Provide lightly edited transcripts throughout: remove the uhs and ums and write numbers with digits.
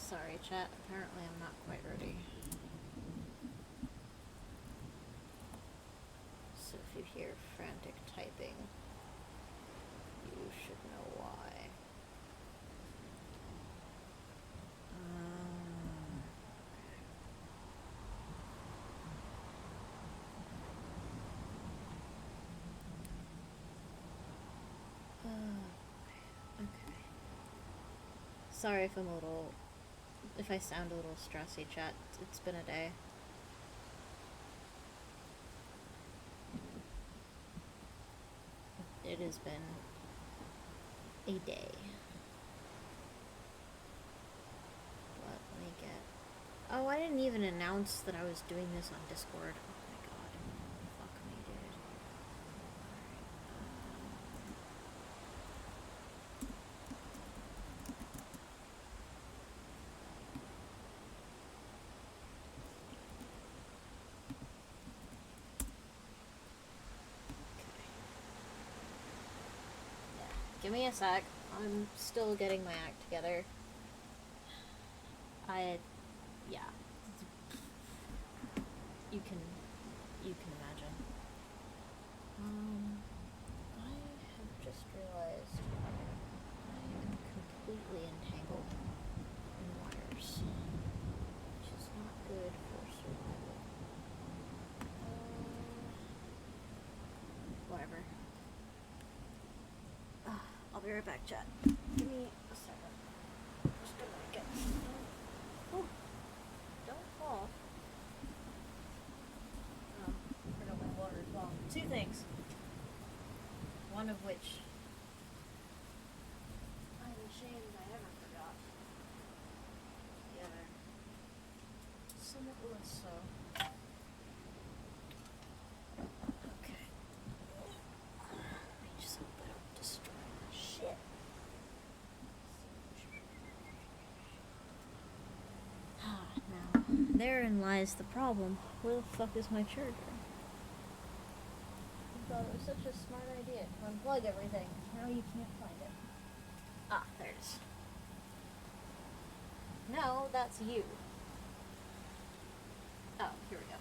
Sorry, chat. Apparently I'm not quite ready. So if you hear frantic typing, you should know why. Okay. Sorry if I sound a little stressy, chat. It's been a day. It has been a day. But let me get... Oh, I didn't even announce that I was doing this on Discord. Oh my god. Fuck me, dude. Give me a sec. I'm still getting my act together. Yeah. You can imagine. I have just realized I am completely entangled in wires, which is not good for survival. Whatever. I'll be right back, chat. Give me a second. Just gonna get... Oh, don't fall. I forgot my water as well. Two things. One of which I'm ashamed I ever forgot. The other, somewhat less so. Okay. I just hope I don't destroy the shit. Now, therein lies the problem. Where the fuck is my charger? I thought it was such a smart idea to unplug everything. Now you can't find it. Ah, there it is. No, that's you. Oh, here we go.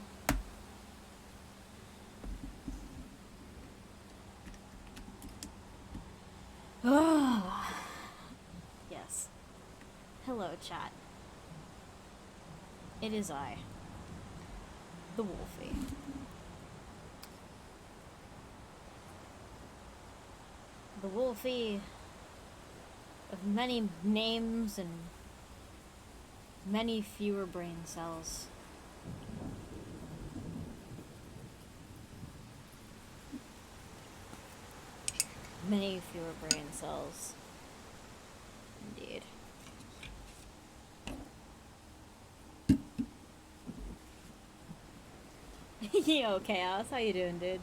Oh. Yes. Hello, chat. It is I, the Wolfie. The Wolfie of many names and many fewer brain cells. Many fewer brain cells. Indeed. Yo, Chaos, how you doing, dude?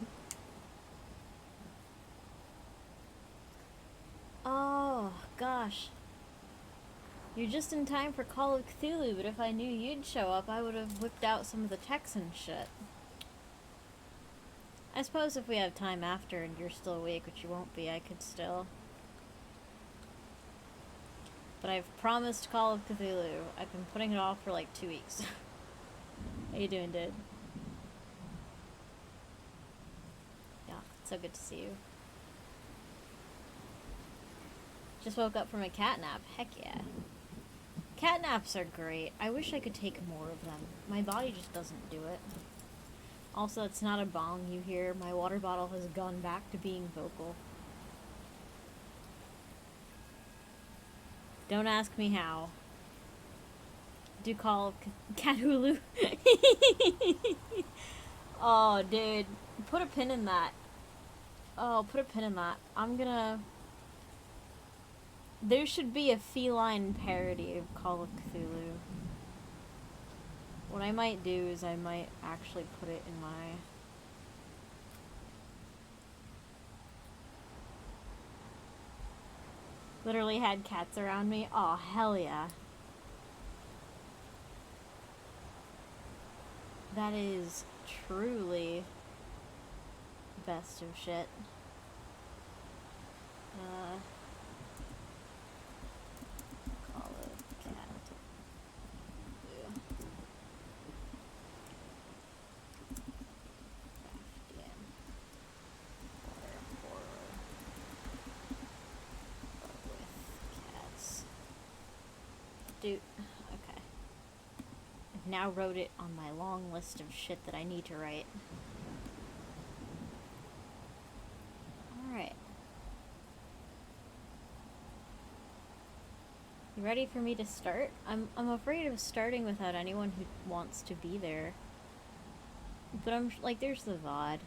Oh, gosh. You're just in time for Call of Cthulhu, but if I knew you'd show up, I would have whipped out some of the Texan shit. I suppose if we have time after and you're still awake, which you won't be, I could still. But I've promised Call of Cthulhu. I've been putting it off for like 2 weeks. How you doing, dude? Yeah, it's so good to see you. Just woke up from a cat nap. Heck yeah. Cat naps are great. I wish I could take more of them. My body just doesn't do it. Also, it's not a bong you hear. My water bottle has gone back to being vocal. Don't ask me how. Do Call of Cthulhu. Oh, dude. Put a pin in that. Oh, put a pin in that. I'm gonna... There should be a feline parody of Call of Cthulhu. What I might do is I might actually put it in my... Literally had cats around me. Oh, hell yeah. That is truly best of shit. Call it cat. Dude, okay. I've now wrote it on my long list of shit that I need to write. Alright. You ready for me to start? I'm afraid of starting without anyone who wants to be there. But I'm like, there's the VOD.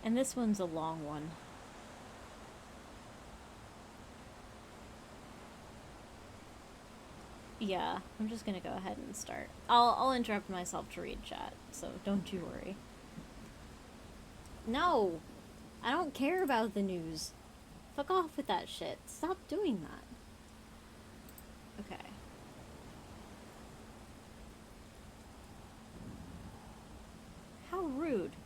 And this one's a long one. Yeah, I'm just gonna go ahead and start. I'll interrupt myself to read chat, so don't you worry. No! I don't care about the news. Fuck off with that shit. Stop doing that. Okay. How rude.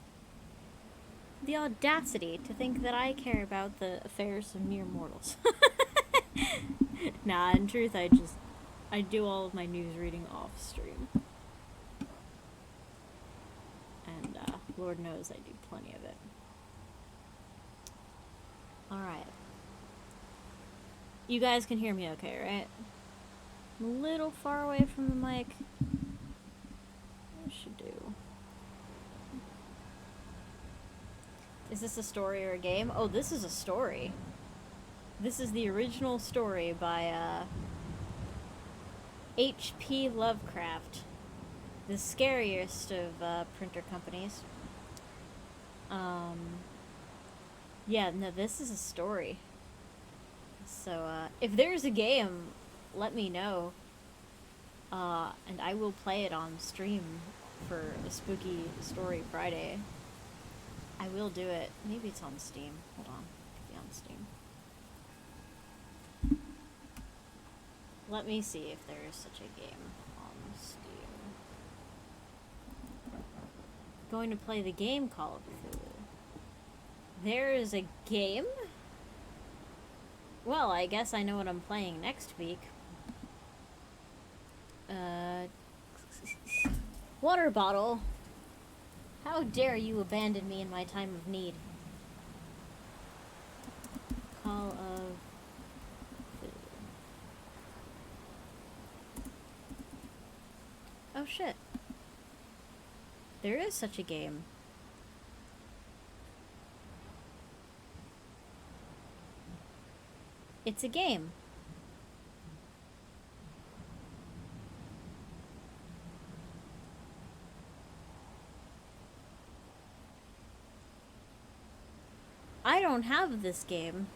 The audacity to think that I care about the affairs of mere mortals. Nah, in truth, I do all of my news reading off stream. And, Lord knows I do plenty of it. Alright. You guys can hear me okay, right? I'm a little far away from the mic. I should do. Is this a story or a game? Oh, this is a story. This is the original story by, H.P. Lovecraft. The scariest of, printer companies. Yeah, no, this is a story. So, if there's a game, let me know. And I will play it on stream for a Spooky Story Friday. I will do it. Maybe it's on Steam. Hold on. It could be on Steam. Let me see if there is such a game on Steam. Going to play the game Call of Cthulhu. There is a game? Well, I guess I know what I'm playing next week. Water bottle. How dare you abandon me in my time of need? Call of Cthulhu. Oh shit. There is such a game. It's a game. I don't have this game.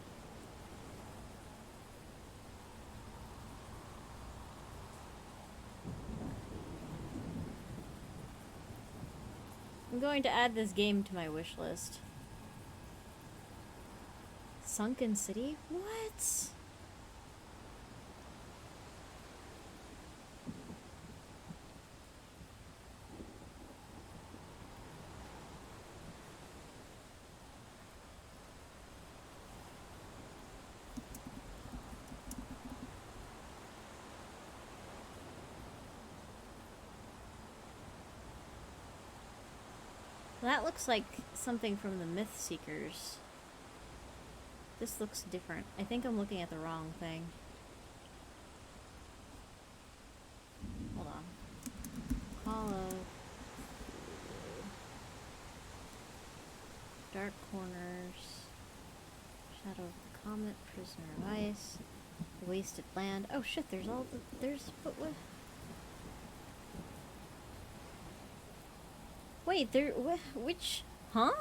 I'm going to add this game to my wish list. Sunken City? What? That looks like something from the Myth Seekers. This looks different. I think I'm looking at the wrong thing. Hold on. Call of Dark Corners. Shadow of the Comet. Prisoner of Ice. The Wasted Land. Oh shit, there's all the... There's... What? Wait, there... Which... Huh?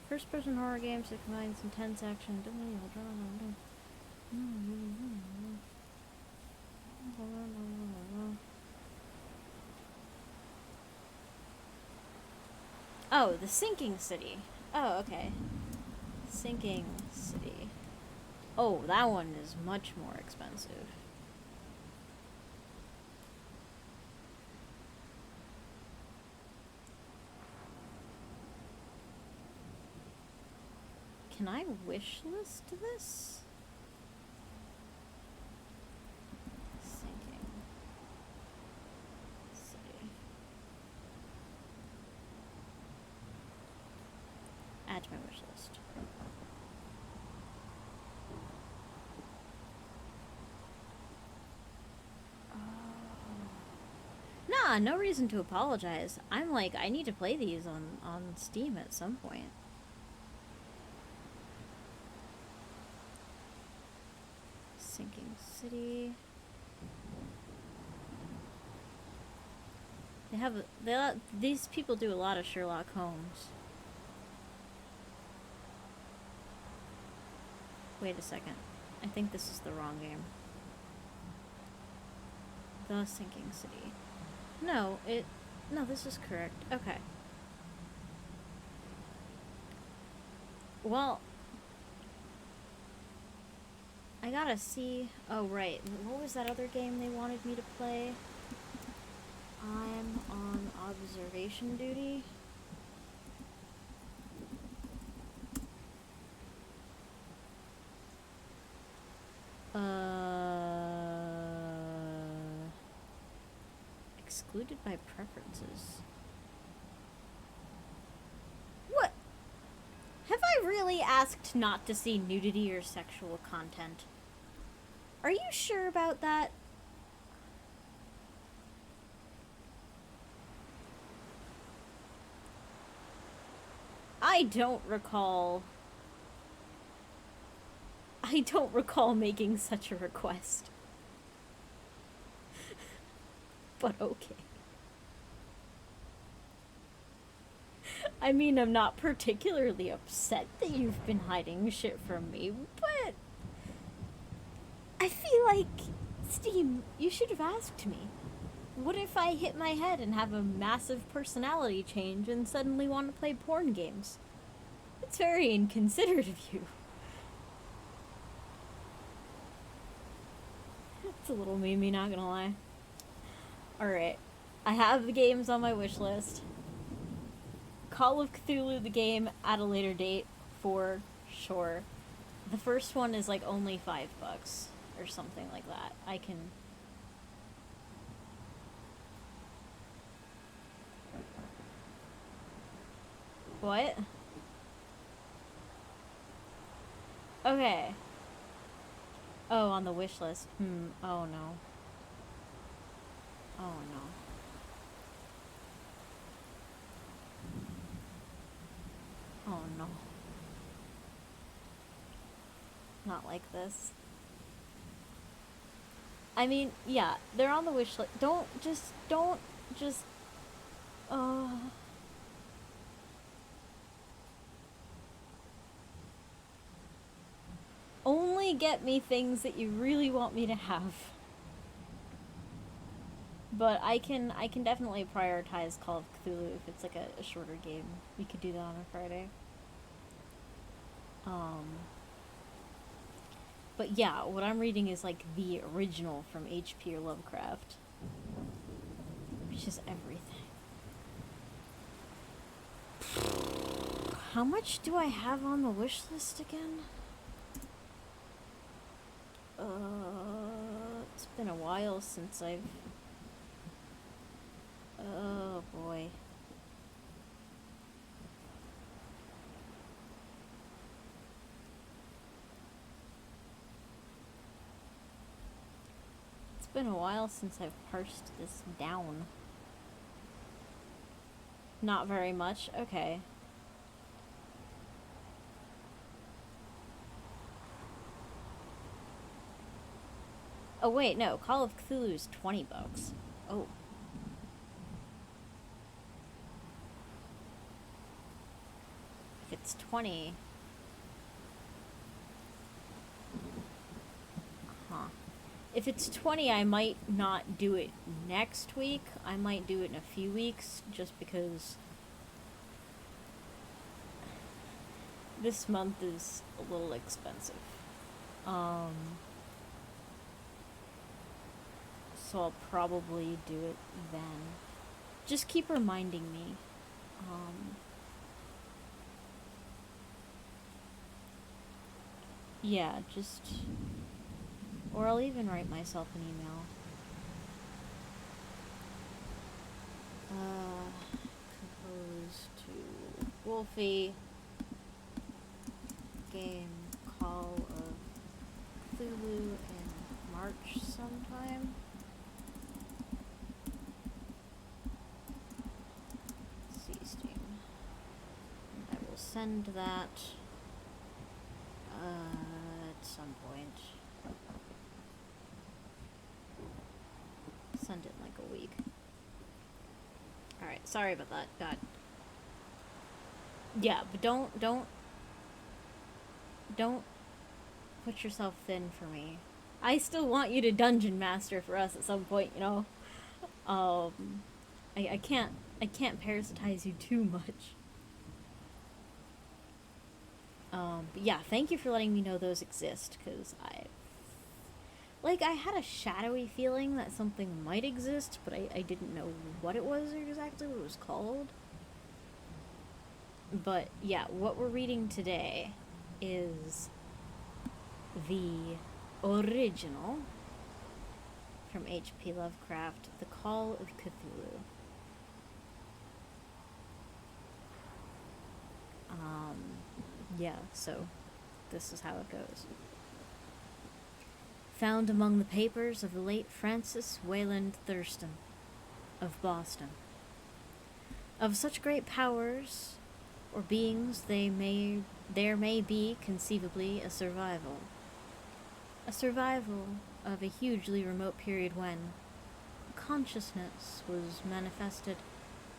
First-person horror games that combines intense action. Oh, the Sinking City. Oh, okay. Sinking City. Oh, that one is much more expensive. Can I wish list this? Sinking City. Yeah, no reason to apologize. I'm like, I need to play these on Steam at some point. Sinking City. These people do a lot of Sherlock Holmes. Wait a second. I think this is the wrong game. The Sinking City. No, this is correct. Okay. Well, I gotta see. Oh, right. What was that other game they wanted me to play? I'm on observation duty. Excluded by preferences. What? Have I really asked not to see nudity or sexual content? Are you sure about that? I don't recall making such a request. But okay. I mean, I'm not particularly upset that you've been hiding shit from me, but I feel like, Steam, you should have asked me. What if I hit my head and have a massive personality change and suddenly want to play porn games? It's very inconsiderate of you. It's a little memey, not gonna lie. Alright. I have the games on my wish list. Call of Cthulhu, the game, at a later date, for sure. The first one is like only $5 or something like that. I can... What? Okay. Oh, on the wish list. Oh no. Oh no. Oh no. Not like this. I mean, yeah, they're on the wish list. Don't just... Only get me things that you really want me to have. But I can definitely prioritize Call of Cthulhu if it's like a shorter game. We could do that on a Friday. But yeah, what I'm reading is like the original from H.P. Lovecraft. Which is everything. How much do I have on the wish list again? It's been a while since I've... Oh boy. It's been a while since I've parsed this down. Not very much? Okay. Oh wait, no. Call of Cthulhu is $20. Oh. If it's 20... Huh. If it's 20, I might not do it next week. I might do it in a few weeks, just because this month is a little expensive. So I'll probably do it then. Just keep reminding me. Yeah, just... Or I'll even write myself an email. Composed to Wolfie. Game Call of Cthulhu in March sometime. send that at some point. Send it in like a week. Alright, sorry about that. God. Yeah, but don't put yourself thin for me. I still want you to dungeon master for us at some point, you know. I can't parasitize you too much. But yeah, thank you for letting me know those exist, because I had a shadowy feeling that something might exist, but I didn't know what it was or exactly what it was called. But yeah, what we're reading today is the original from H.P. Lovecraft, The Call of Cthulhu. Yeah, so this is how it goes. Found among the papers of the late Francis Wayland Thurston of Boston. Of such great powers or beings there may be conceivably a survival of a hugely remote period when consciousness was manifested,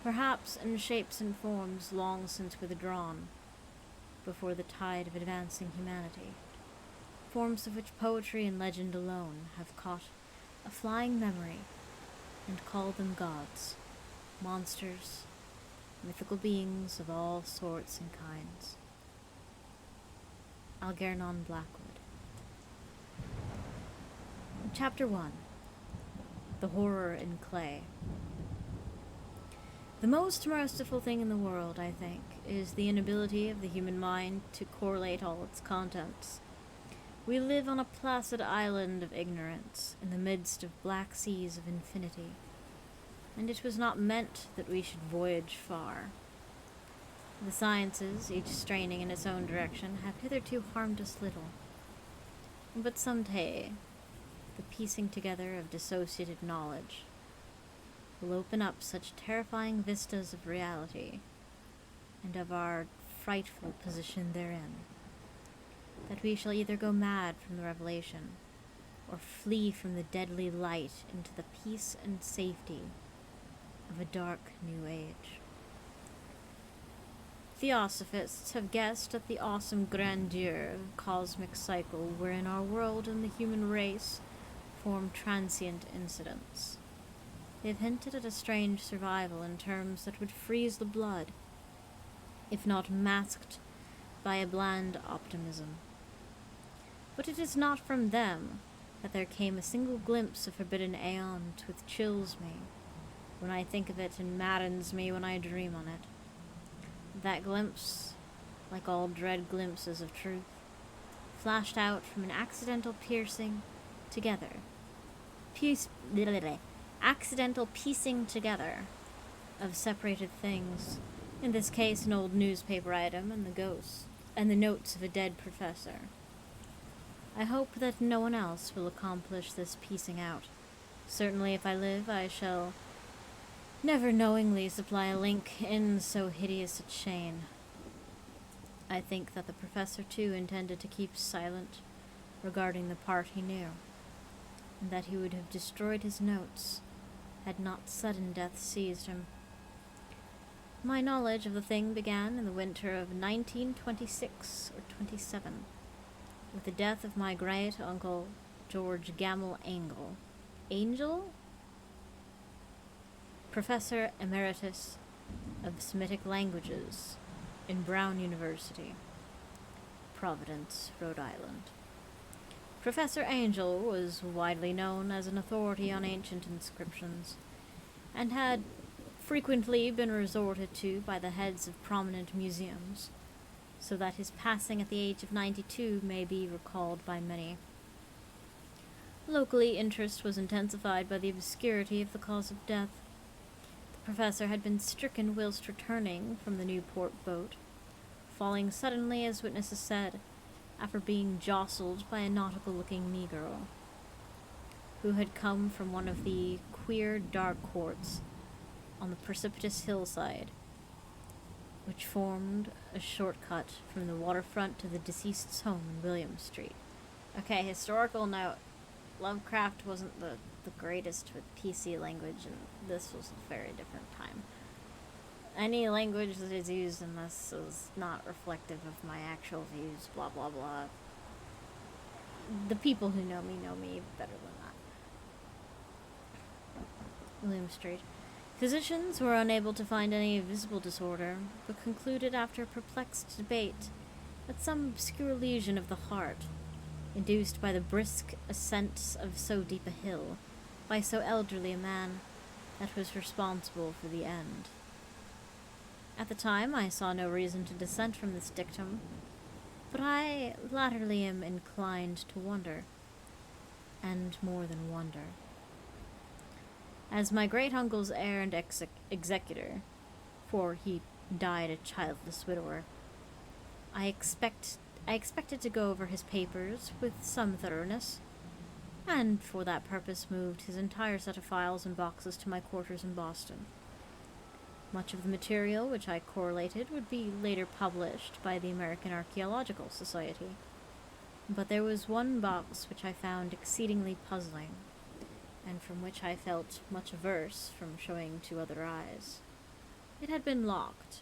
perhaps in shapes and forms long since withdrawn, before the tide of advancing humanity, forms of which poetry and legend alone have caught a flying memory and called them gods, monsters, mythical beings of all sorts and kinds. Algernon Blackwood. Chapter 1. The Horror in Clay. The most merciful thing in the world, I think, is the inability of the human mind to correlate all its contents. We live on a placid island of ignorance, in the midst of black seas of infinity, and it was not meant that we should voyage far. The sciences, each straining in its own direction, have hitherto harmed us little. But some day, the piecing together of dissociated knowledge will open up such terrifying vistas of reality, and of our frightful position therein, that we shall either go mad from the revelation, or flee from the deadly light into the peace and safety of a dark new age. Theosophists have guessed at the awesome grandeur of the cosmic cycle wherein our world and the human race form transient incidents. They have hinted at a strange survival in terms that would freeze the blood, if not masked by a bland optimism. But it is not from them that there came a single glimpse of forbidden aeon which chills me when I think of it and maddens me when I dream on it. That glimpse, like all dread glimpses of truth, flashed out from an accidental piecing together of separated things, in this case an old newspaper item and the ghosts, and the notes of a dead professor. I hope that no one else will accomplish this piecing out. Certainly if I live, I shall never knowingly supply a link in so hideous a chain. I think that the professor, too, intended to keep silent regarding the part he knew, and that he would have destroyed his notes had not sudden death seized him. My knowledge of the thing began in the winter of 1926 or 27, with the death of my great-uncle, George Gamble Angel? Professor Emeritus of Semitic Languages in Brown University, Providence, Rhode Island. Professor Angel was widely known as an authority on ancient inscriptions, and had frequently been resorted to by the heads of prominent museums, so that his passing at the age of 92 may be recalled by many. Locally, interest was intensified by the obscurity of the cause of death. The professor had been stricken whilst returning from the Newport boat, falling suddenly, as witnesses said, after being jostled by a nautical-looking negro, who had come from one of the queer dark courts on the precipitous hillside, which formed a shortcut from the waterfront to the deceased's home in William Street. Okay, historical note. Lovecraft wasn't the greatest with PC language, and this was a very different time. Any language that is used in this is not reflective of my actual views, blah blah blah. The people who know me better than that. William Street. Physicians were unable to find any visible disorder, but concluded after perplexed debate that some obscure lesion of the heart, induced by the brisk ascent of so deep a hill, by so elderly a man, that was responsible for the end. At the time, I saw no reason to dissent from this dictum, but I latterly am inclined to wonder, and more than wonder. As my great-uncle's heir and executor, for he died a childless widower, I expected to go over his papers with some thoroughness, and for that purpose moved his entire set of files and boxes to my quarters in Boston. Much of the material which I correlated would be later published by the American Archaeological Society, but there was one box which I found exceedingly puzzling, and from which I felt much averse from showing to other eyes. It had been locked,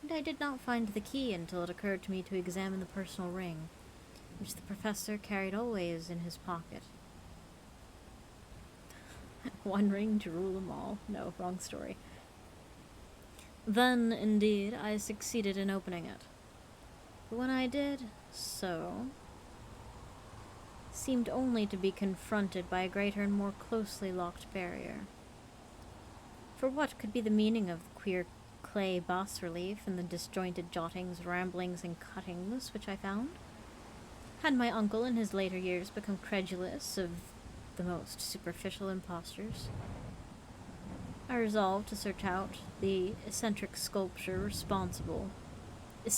and I did not find the key until it occurred to me to examine the personal ring, which the professor carried always in his pocket. One ring to rule them all. No, wrong story. Then, indeed, I succeeded in opening it. But when I did so, seemed only to be confronted by a greater and more closely locked barrier. For what could be the meaning of the queer clay bas-relief and the disjointed jottings, ramblings, and cuttings which I found? Had my uncle in his later years become credulous of the most superficial impostures? I resolved to search out the eccentric sculptor responsible for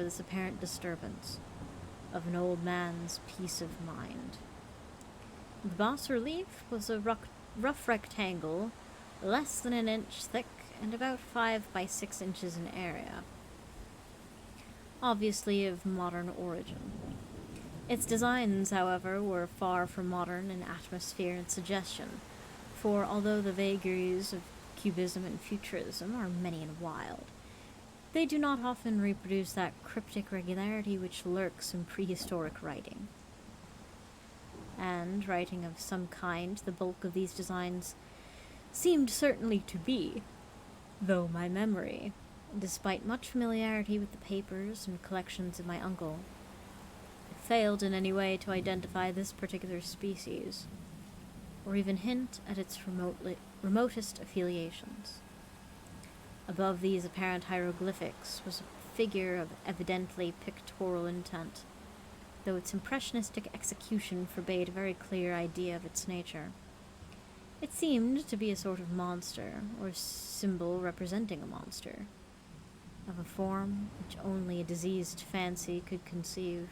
this apparent disturbance of an old man's peace of mind. The bas-relief was a rough rectangle, less than an inch thick and about 5 by 6 inches in area, obviously of modern origin. Its designs, however, were far from modern in atmosphere and suggestion, for although the vagaries of Cubism and Futurism are many and wild, they do not often reproduce that cryptic regularity which lurks in prehistoric writing. And writing of some kind, the bulk of these designs seemed certainly to be, though my memory, despite much familiarity with the papers and collections of my uncle, failed in any way to identify this particular species, or even hint at its remotest affiliations. Above these apparent hieroglyphics was a figure of evidently pictorial intent, though its impressionistic execution forbade a very clear idea of its nature. It seemed to be a sort of monster, or symbol representing a monster, of a form which only a diseased fancy could conceive.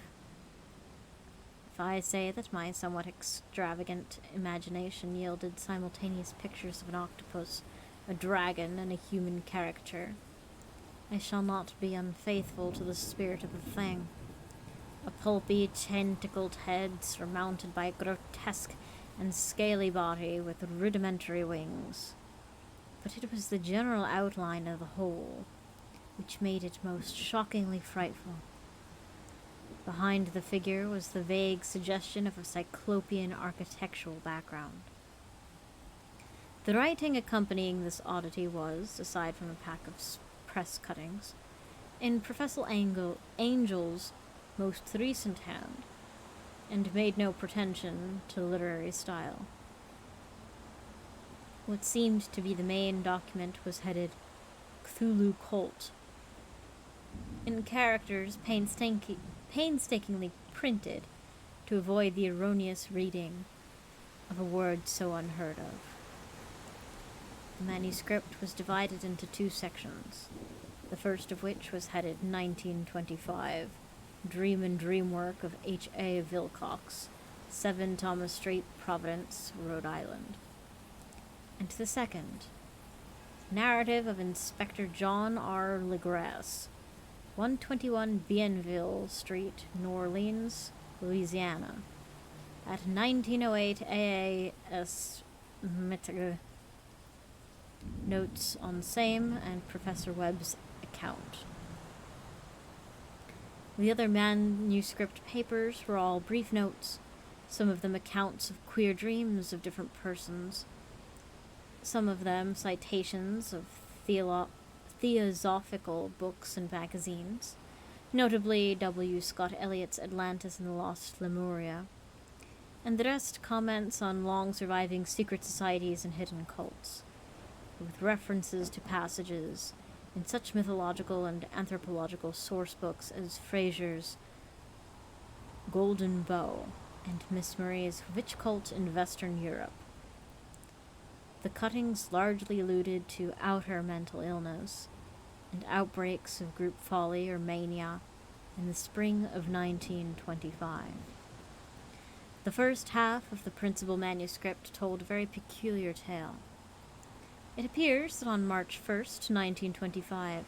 If I say that my somewhat extravagant imagination yielded simultaneous pictures of an octopus, a dragon, and a human character, I shall not be unfaithful to the spirit of the thing. A pulpy, tentacled head surmounted by a grotesque and scaly body with rudimentary wings. But it was the general outline of the whole which made it most shockingly frightful. Behind the figure was the vague suggestion of a cyclopean architectural background. The writing accompanying this oddity was, aside from a pack of press cuttings, in Professor Angel's most recent hand, and made no pretension to literary style. What seemed to be the main document was headed Cthulu Cult, in characters painstakingly printed to avoid the erroneous reading of a word so unheard of. The manuscript was divided into 2 sections, the first of which was headed 1925, Dream and Dream Work of H.A. Wilcox, 7 Thomas Street, Providence, Rhode Island. And the second, Narrative of Inspector John R. Legras, 121 Bienville Street, New Orleans, Louisiana. At 1908 AAS notes on same and Professor Webb's account. The other manuscript papers were all brief notes, some of them accounts of queer dreams of different persons, some of them citations of theosophical books and magazines, notably W. Scott Eliot's Atlantis and the Lost Lemuria, and the rest comments on long-surviving secret societies and hidden cults, with references to passages in such mythological and anthropological source books as Fraser's Golden Bough and Miss Murray's Witch Cult in Western Europe. The cuttings largely alluded to outer mental illness and outbreaks of group folly or mania in the spring of 1925. The first half of the principal manuscript told a very peculiar tale. It appears that on March 1st, 1925,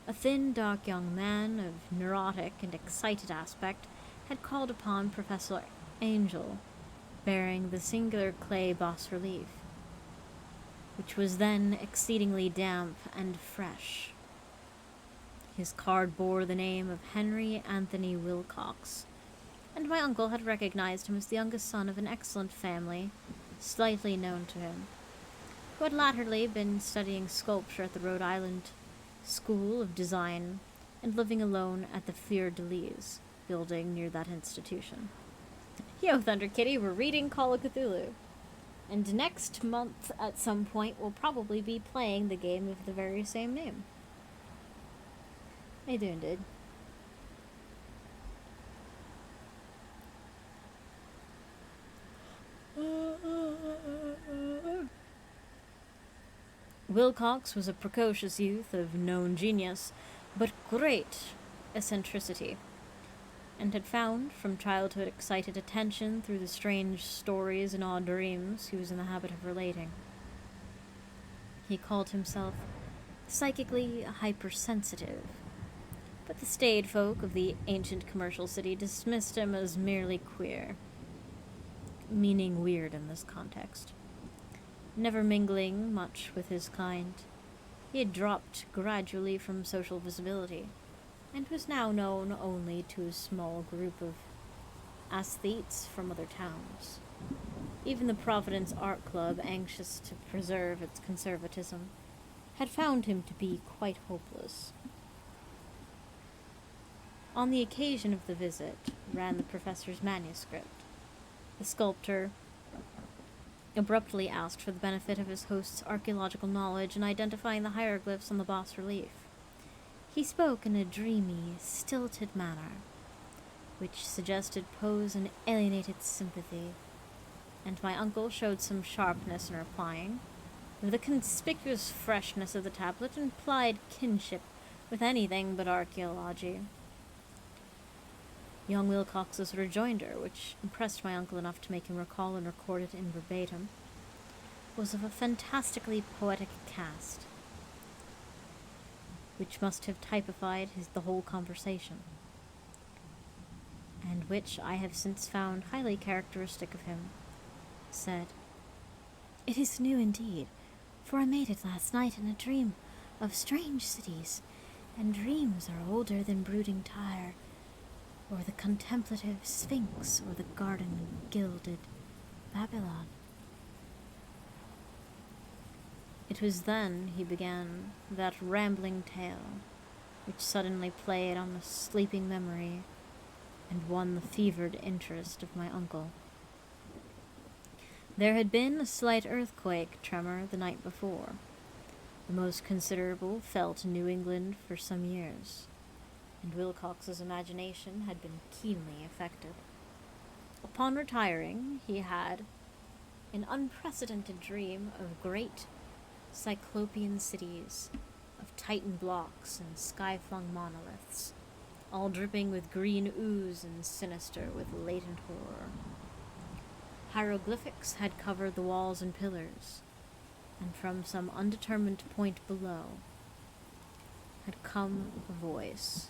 a thin, dark young man of neurotic and excited aspect had called upon Professor Angel, bearing the singular clay bas-relief, which was then exceedingly damp and fresh. His card bore the name of Henry Anthony Wilcox, and my uncle had recognized him as the youngest son of an excellent family, slightly known to him, who had latterly been studying sculpture at the Rhode Island School of Design and living alone at the Fleur-de-Lis building near that institution. Yo, Thunder Kitty, we're reading Call of Cthulhu. And next month, at some point, we'll probably be playing the game of the very same name. How you doing, dude? Wilcox was a precocious youth of known genius, but great eccentricity, and had found from childhood excited attention through the strange stories and odd dreams he was in the habit of relating. He called himself psychically hypersensitive, but the staid folk of the ancient commercial city dismissed him as merely queer, meaning weird in this context. Never mingling much with his kind, he had dropped gradually from social visibility, and was now known only to a small group of aesthetes from other towns. Even the Providence Art Club, anxious to preserve its conservatism, had found him to be quite hopeless. On the occasion of the visit ran the professor's manuscript. The sculptor abruptly asked for the benefit of his host's archaeological knowledge in identifying the hieroglyphs on the bas-relief. He spoke in a dreamy, stilted manner, which suggested pose and alienated sympathy, and my uncle showed some sharpness in replying. The conspicuous freshness of the tablet implied kinship with anything but archaeology. Young Wilcox's rejoinder, which impressed my uncle enough to make him recall and record it in verbatim, was of a fantastically poetic cast, which must have typified the whole conversation, and which I have since found highly characteristic of him, said, "It is new indeed, for I made it last night in a dream of strange cities, and dreams are older than brooding Tyre, or the contemplative Sphinx, or the garden-gilded Babylon." It was then he began that rambling tale, which suddenly played on the sleeping memory and won the fevered interest of my uncle. There had been a slight earthquake tremor the night before, the most considerable felt in New England for some years, and Wilcox's imagination had been keenly affected. Upon retiring, he had an unprecedented dream of great cyclopean cities, of Titan blocks and sky-flung monoliths, all dripping with green ooze and sinister with latent horror. Hieroglyphics had covered the walls and pillars, and from some undetermined point below had come a voice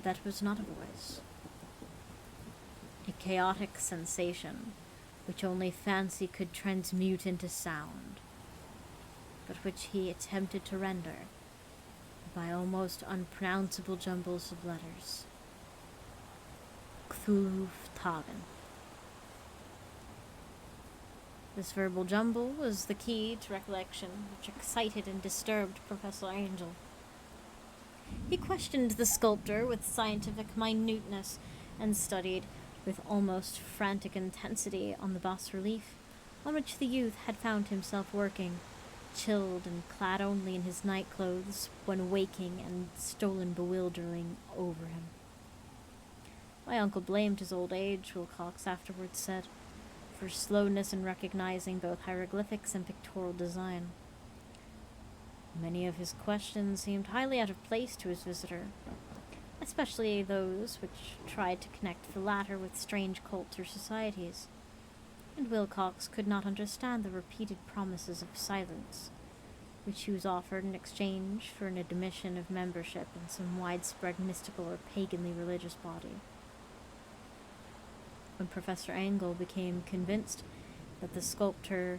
that was not a voice. A chaotic sensation which only fancy could transmute into sound, but which he attempted to render by almost unpronounceable jumbles of letters. Cthulu Ftagen. This verbal jumble was the key to recollection which excited and disturbed Professor Angel. He questioned the sculptor with scientific minuteness and studied with almost frantic intensity on the bas-relief on which the youth had found himself working, chilled and clad only in his night clothes when waking and stolen bewildering over him. My uncle blamed his old age, Wilcox afterwards said, for slowness in recognizing both hieroglyphics and pictorial design. Many of his questions seemed highly out of place to his visitor, especially those which tried to connect the latter with strange cults or societies, and Wilcox could not understand the repeated promises of silence, which he was offered in exchange for an admission of membership in some widespread mystical or paganly religious body. When Professor Angle became convinced that the sculptor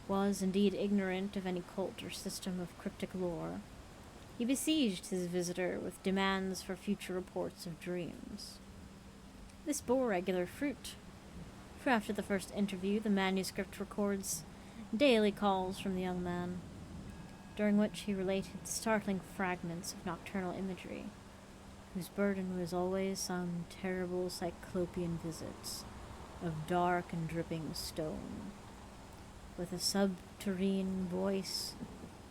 was indeed ignorant of any cult or system of cryptic lore, he besieged his visitor with demands for future reports of dreams. This bore regular fruit, for after the first interview the manuscript records daily calls from the young man, during which he related startling fragments of nocturnal imagery, whose burden was always some terrible cyclopean visits of dark and dripping stone, with a subterranean voice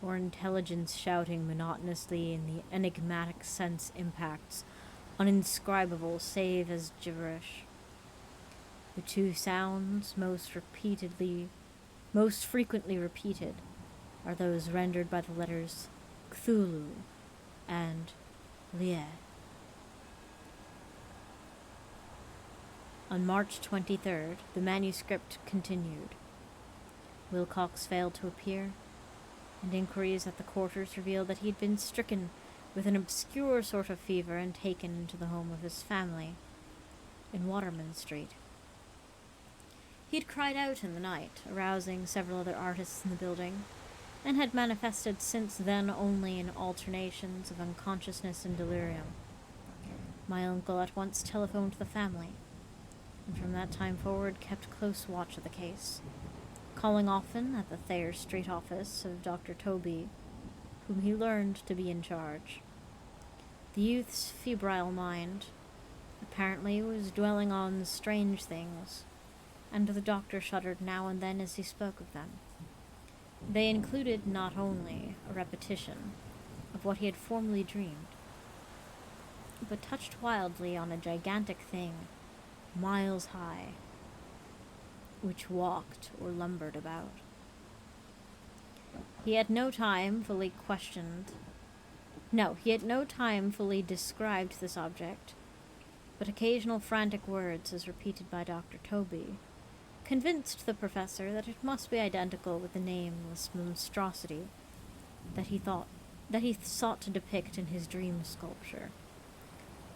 or intelligence shouting monotonously in the enigmatic sense impacts, uninscribable save as gibberish. The two sounds most frequently repeated are those rendered by the letters Cthulu and Lieh. On March 23rd, the manuscript continued. Wilcox failed to appear, and inquiries at the quarters revealed that he had been stricken with an obscure sort of fever and taken into the home of his family in Waterman Street. He had cried out in the night, arousing several other artists in the building, and had manifested since then only in alternations of unconsciousness and delirium. My uncle at once telephoned to the family, and from that time forward kept close watch of the case, calling often at the Thayer Street office of Dr. Toby, whom he learned to be in charge. The youth's febrile mind apparently was dwelling on strange things, and the doctor shuddered now and then as he spoke of them. They included not only a repetition of what he had formerly dreamed, but touched wildly on a gigantic thing, miles high, which walked or lumbered about. He had no time fully described this object, but occasional frantic words, as repeated by Dr. Toby, convinced the professor that it must be identical with the nameless monstrosity that he sought to depict in his dream sculpture.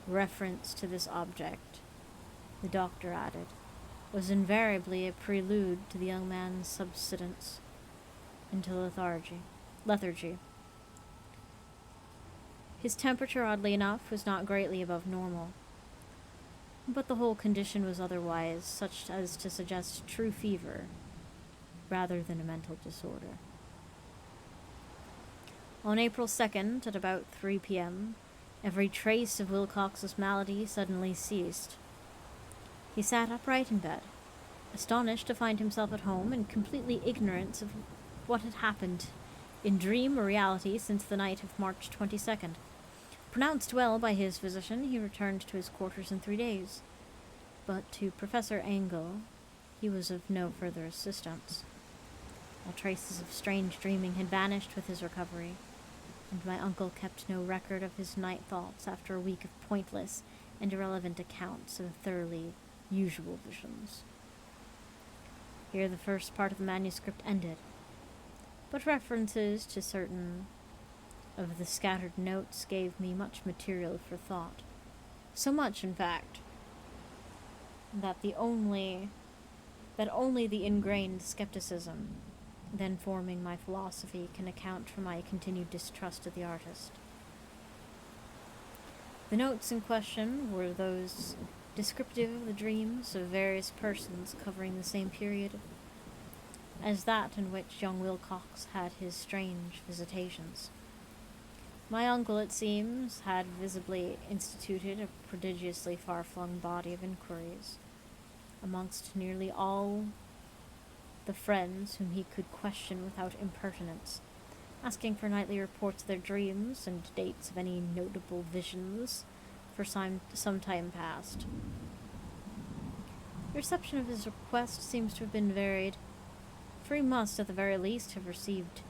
Reference to this object, the doctor added, was invariably a prelude to the young man's subsidence into lethargy. His temperature, oddly enough, was not greatly above normal, but the whole condition was otherwise such as to suggest true fever rather than a mental disorder. On April 2nd, at about 3 p.m., every trace of Wilcox's malady suddenly ceased. He sat upright in bed, astonished to find himself at home and completely ignorant of what had happened in dream or reality since the night of March 22nd. Pronounced well by his physician, he returned to his quarters in 3 days, but to Professor Angle he was of no further assistance. All traces of strange dreaming had vanished with his recovery, and my uncle kept no record of his night thoughts after a week of pointless and irrelevant accounts of thoroughly usual visions. Here the first part of the manuscript ended, but references to certain of the scattered notes gave me much material for thought. So much, in fact, that only the ingrained skepticism then forming my philosophy can account for my continued distrust of the artist. The notes in question were those descriptive of the dreams of various persons covering the same period as that in which young Wilcox had his strange visitations. My uncle, it seems, had visibly instituted a prodigiously far-flung body of inquiries amongst nearly all the friends whom he could question without impertinence, asking for nightly reports of their dreams and dates of any notable visions for some time past. The reception of his request seems to have been varied, for he must, at the very least, have received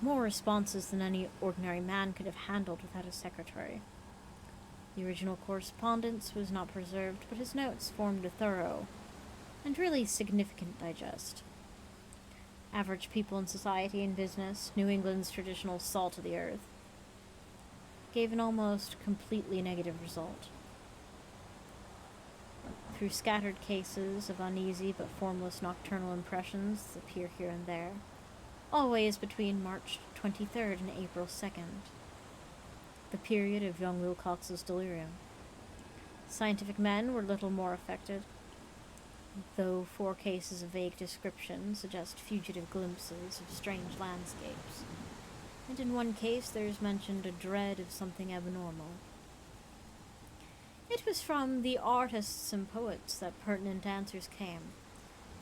more responses than any ordinary man could have handled without a secretary. The original correspondence was not preserved, but his notes formed a thorough and really significant digest. Average people in society and business, New England's traditional salt of the earth, gave an almost completely negative result. Through scattered cases of uneasy but formless nocturnal impressions that appear here and there, always between March 23rd and April 2nd, the period of young Wilcox's delirium. Scientific men were little more affected, though 4 cases of vague description suggest fugitive glimpses of strange landscapes, and in one case there is mentioned a dread of something abnormal. It was from the artists and poets that pertinent answers came,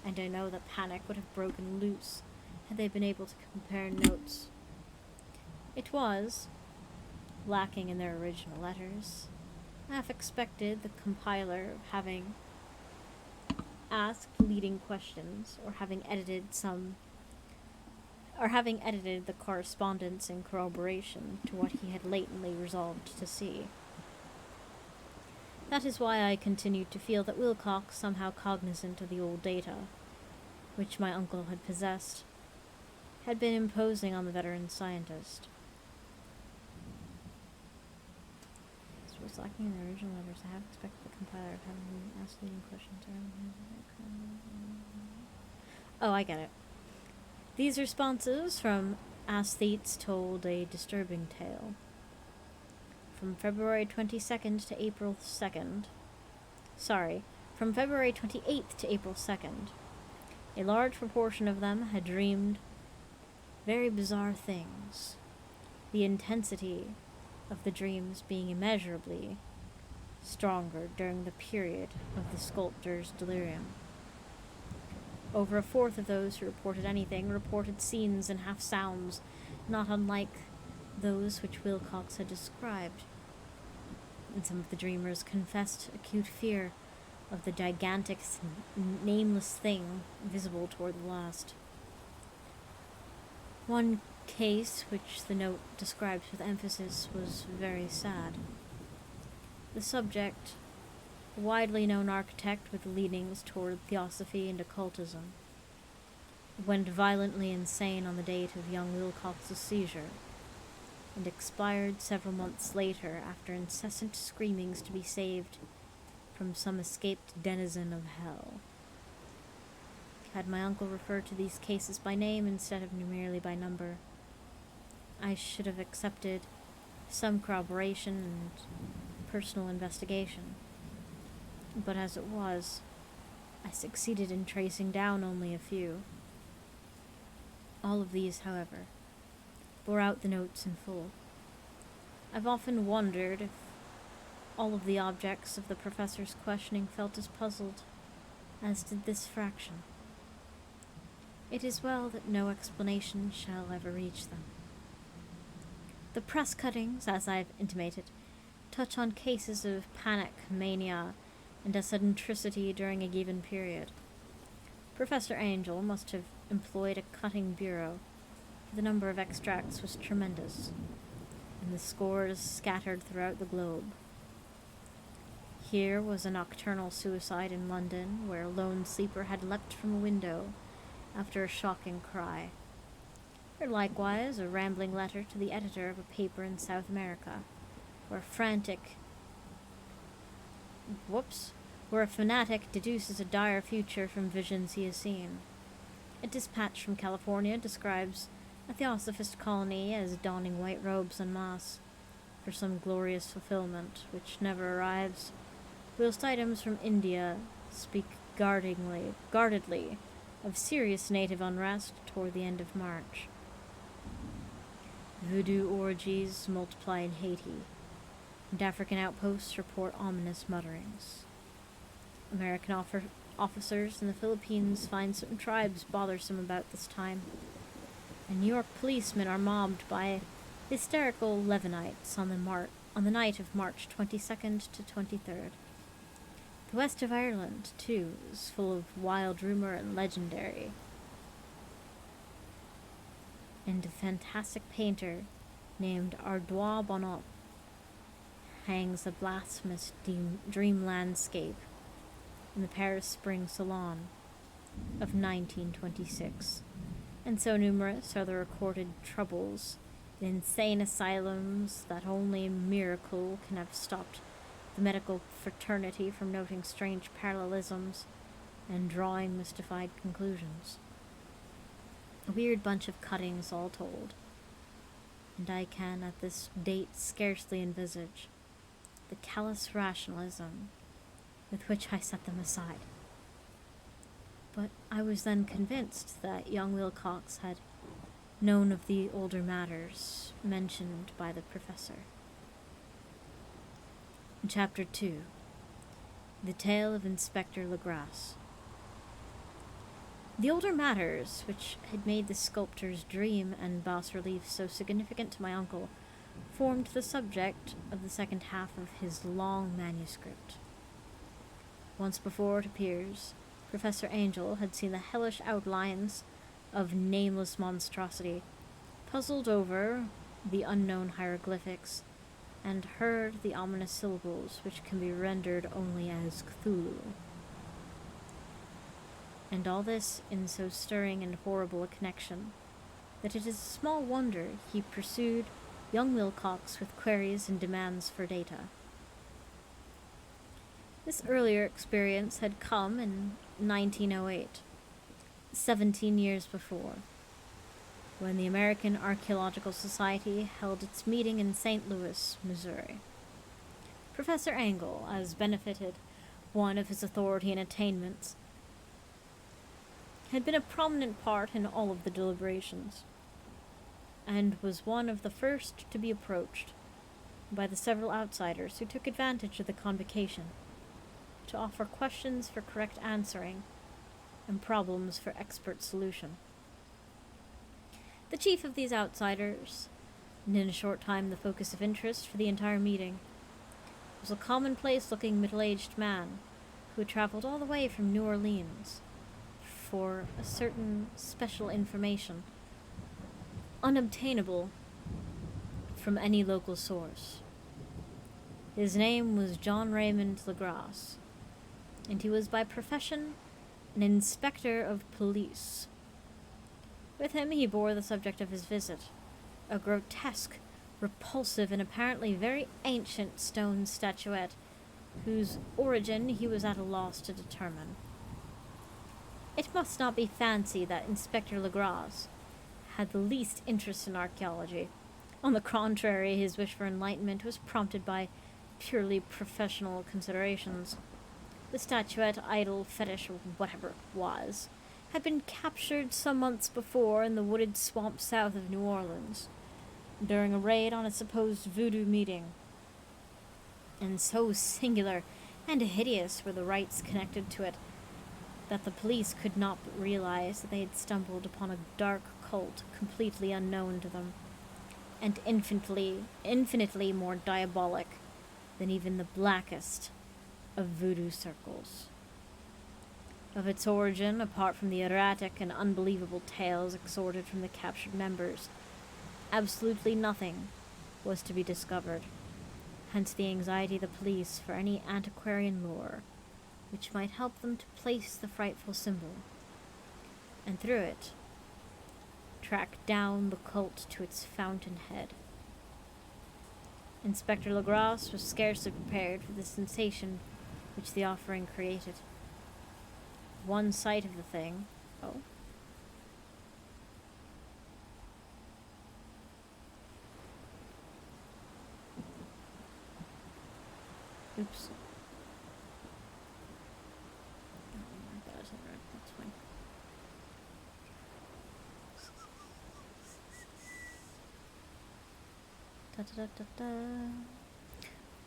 and I know that panic would have broken loose had they been able to compare notes. It was, lacking in their original letters, half expected the compiler having asked leading questions, or having edited the correspondence in corroboration to what he had latently resolved to see. That is why I continued to feel that Wilcox, somehow cognizant of the old data, which my uncle had possessed, had been imposing on the veteran scientist. This was lacking in the original letters. I have expected the compiler of having asked leading questions. Oh, I get it. These responses from aesthetes told a disturbing tale. From February 22nd to April 2nd, from February 28th to April 2nd, a large proportion of them had dreamed very bizarre things, the intensity of the dreams being immeasurably stronger during the period of the sculptor's delirium. Over 1/4 of those who reported anything reported scenes and half sounds not unlike those which Wilcox had described, and some of the dreamers confessed acute fear of the gigantic, nameless thing visible toward the last. One case, which the note described with emphasis, was very sad. The subject, a widely known architect with leanings toward theosophy and occultism, went violently insane on the date of young Wilcox's seizure, and expired several months later after incessant screamings to be saved from some escaped denizen of hell. Had my uncle referred to these cases by name instead of merely by number, I should have accepted some corroboration and personal investigation. But as it was, I succeeded in tracing down only a few. All of these, however, bore out the notes in full. I've often wondered if all of the objects of the professor's questioning felt as puzzled as did this fraction. It is well that no explanation shall ever reach them. The press cuttings, as I've intimated, touch on cases of panic, mania, and eccentricity during a given period. Professor Angel must have employed a cutting bureau, for the number of extracts was tremendous, and the scores scattered throughout the globe. Here was a nocturnal suicide in London, where a lone sleeper had leapt from a window after a shocking cry. or likewise a rambling letter to the editor of a paper in South America, where a fanatic deduces a dire future from visions he has seen. A dispatch from California describes a theosophist colony as donning white robes en masse for some glorious fulfillment which never arrives, whilst items from India speak guardedly of serious native unrest toward the end of March. Voodoo orgies multiply in Haiti, and African outposts report ominous mutterings. American officers in the Philippines find certain tribes bothersome about this time, and New York policemen are mobbed by hysterical Levinites on the night of March 22nd to 23rd. The west of Ireland, too, is full of wild rumor and legendary. And a fantastic painter named Ardois Bonot hangs a blasphemous dream landscape in the Paris Spring Salon of 1926. And so numerous are the recorded troubles in insane asylums that only a miracle can have stopped the medical fraternity from noting strange parallelisms and drawing mystified conclusions. A weird bunch of cuttings all told, and I can at this date scarcely envisage the callous rationalism with which I set them aside. But I was then convinced that young Wilcox had known of the older matters mentioned by the professor. Chapter 2. The Tale of Inspector Legrasse. The older matters, which had made the sculptor's dream and bas-relief so significant to my uncle, formed the subject of the second half of his long manuscript. Once before, it appears, Professor Angel had seen the hellish outlines of nameless monstrosity, puzzled over the unknown hieroglyphics, and heard the ominous syllables which can be rendered only as Cthulhu. And all this in so stirring and horrible a connection that it is small wonder he pursued young Wilcox with queries and demands for data. This earlier experience had come in 1908, 17 years before, when the American Archaeological Society held its meeting in St. Louis, Missouri. Professor Engel, as benefited one of his authority and attainments, had been a prominent part in all of the deliberations, and was one of the first to be approached by the several outsiders who took advantage of the convocation to offer questions for correct answering and problems for expert solution. The chief of these outsiders, and in a short time the focus of interest for the entire meeting, was a commonplace-looking middle-aged man who had traveled all the way from New Orleans for a certain special information, unobtainable from any local source. His name was John Raymond Legrasse, and he was by profession an inspector of police. With him he bore the subject of his visit, a grotesque, repulsive, and apparently very ancient stone statuette, whose origin he was at a loss to determine. It must not be fancied that Inspector Legrasse had the least interest in archaeology. On the contrary, his wish for enlightenment was prompted by purely professional considerations. The statuette, idol, fetish, or whatever it was, had been captured some months before in the wooded swamp south of New Orleans, during a raid on a supposed voodoo meeting. And so singular and hideous were the rites connected to it that the police could not but realize that they had stumbled upon a dark cult completely unknown to them, and infinitely more diabolic than even the blackest of voodoo circles. Of its origin, apart from the erratic and unbelievable tales extorted from the captured members, absolutely nothing was to be discovered, hence the anxiety of the police for any antiquarian lore which might help them to place the frightful symbol, and through it, track down the cult to its fountainhead. Inspector Legrasse was scarcely prepared for the sensation which the offering created. One sight of the thing... Oh. Oops. Oh, that isn't right. That's fine.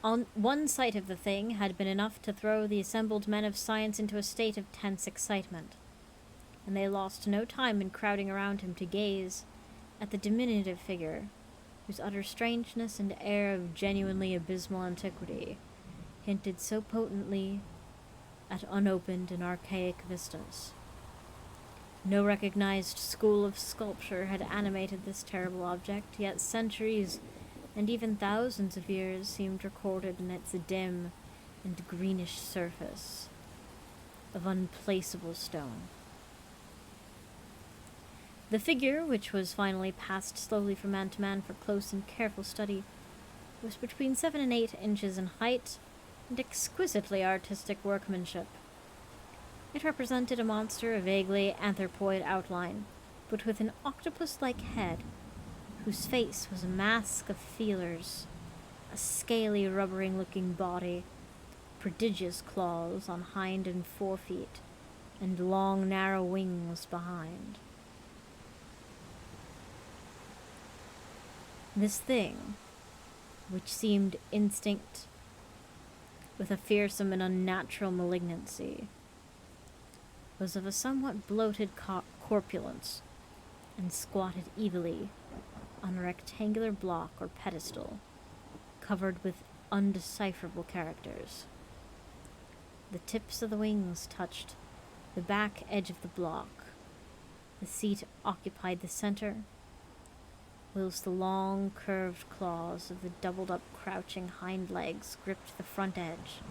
On one sight of the thing had been enough to throw the assembled men of science into a state of tense excitement, and they lost no time in crowding around him to gaze at the diminutive figure, whose utter strangeness and air of genuinely abysmal antiquity hinted so potently at unopened and archaic vistas. No recognized school of sculpture had animated this terrible object, yet centuries and even thousands of years seemed recorded in its dim and greenish surface of unplaceable stone. The figure, which was finally passed slowly from man to man for close and careful study, was between 7 and 8 inches in height and exquisitely artistic workmanship. It represented a monster of vaguely anthropoid outline, but with an octopus-like head, whose face was a mask of feelers, a scaly, rubbering-looking body, prodigious claws on hind and forefeet, and long, narrow wings behind. This thing, which seemed instinct with a fearsome and unnatural malignancy, was of a somewhat bloated corpulence, and squatted evilly on a rectangular block or pedestal, covered with undecipherable characters. The tips of the wings touched the back edge of the block. The seat occupied the center, whilst the long, curved claws of the doubled-up, crouching hind legs gripped the front edge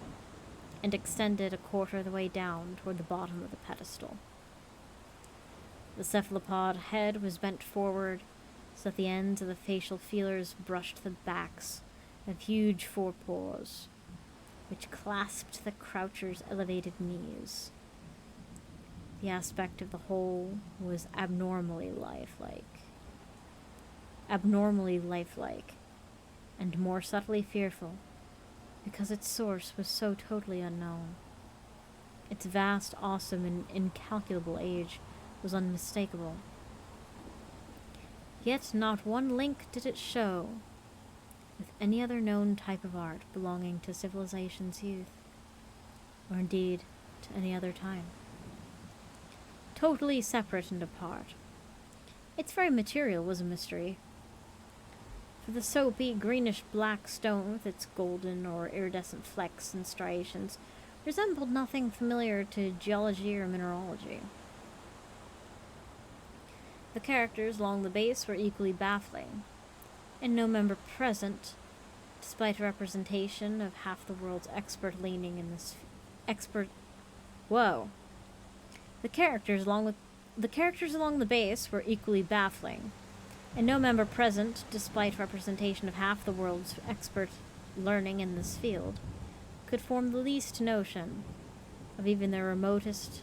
and extended a quarter of the way down toward the bottom of the pedestal. The cephalopod head was bent forward so that the ends of the facial feelers brushed the backs of huge forepaws, which clasped the croucher's elevated knees. The aspect of the whole was abnormally lifelike, and more subtly fearful, because its source was so totally unknown. Its vast, awesome, and incalculable age was unmistakable. Yet not one link did it show with any other known type of art belonging to civilization's youth, or indeed to any other time. Totally separate and apart. Its very material was a mystery, for the soapy, greenish-black stone with its golden or iridescent flecks and striations resembled nothing familiar to geology or mineralogy. The characters along the base were equally baffling, and no member present, despite a representation of half the world's expert leaning in this The characters along the base were equally baffling, and no member present, despite representation of half the world's expert learning in this field, could form the least notion of even their remotest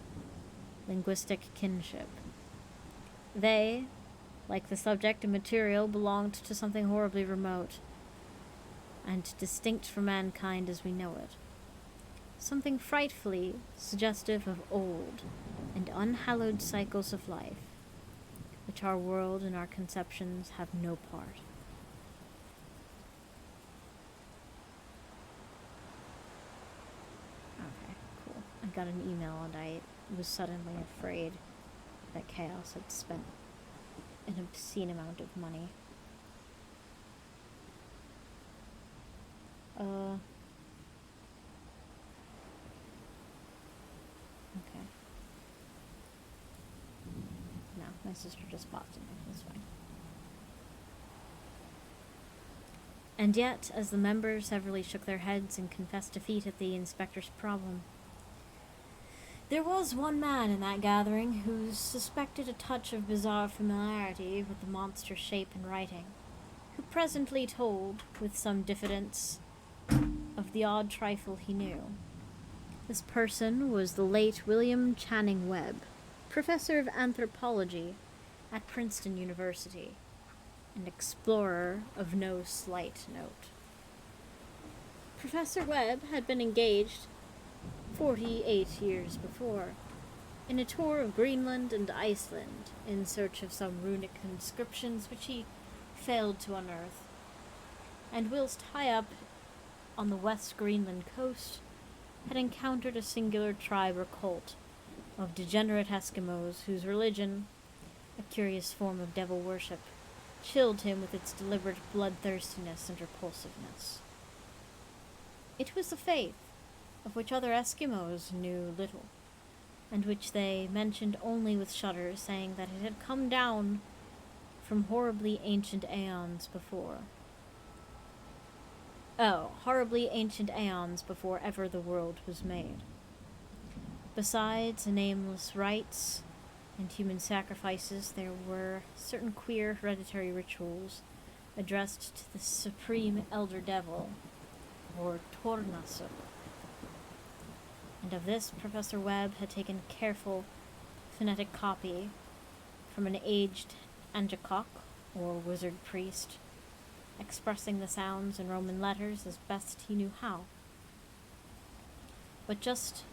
linguistic kinship. They, like the subject and material, belonged to something horribly remote and distinct from mankind as we know it. Something frightfully suggestive of old and unhallowed cycles of life, which our world and our conceptions have no part. Okay, cool. I got an email and I was suddenly afraid that Chaos had spent an obscene amount of money. Okay. No, my sister just bought something. That's fine. And yet, as the members severally shook their heads and confessed defeat at the inspector's problem, There was one man in that gathering who suspected a touch of bizarre familiarity with the monster shape and writing, who presently told, with some diffidence, of the odd trifle he knew. This person was the late William Channing Webb, professor of anthropology at Princeton University, and explorer of no slight note. Professor Webb had been engaged 48 years before in a tour of Greenland and Iceland in search of some runic inscriptions which he failed to unearth, and whilst high up on the West Greenland coast had encountered a singular tribe or cult of degenerate Eskimos whose religion, a curious form of devil worship, chilled him with its deliberate bloodthirstiness and repulsiveness. It was a faith of which other Eskimos knew little, and which they mentioned only with shudder, saying that it had come down from horribly ancient aeons before. Horribly ancient aeons before ever the world was made. Besides nameless rites and human sacrifices, there were certain queer hereditary rituals addressed to the supreme elder devil, or Tornasuk. And of this Professor Webb had taken careful phonetic copy from an aged Angakok, or wizard priest, expressing the sounds in Roman letters as best he knew how. But just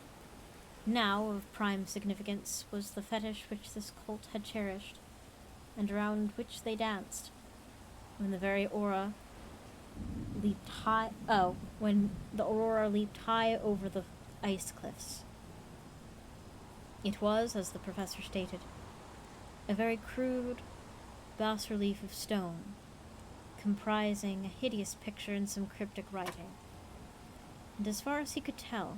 now of prime significance was the fetish which this cult had cherished, and around which they danced, when the very aura leaped high. When the aurora leaped high over the ice cliffs. It was, as the professor stated, a very crude bas-relief of stone, comprising a hideous picture and some cryptic writing. And as far as he could tell,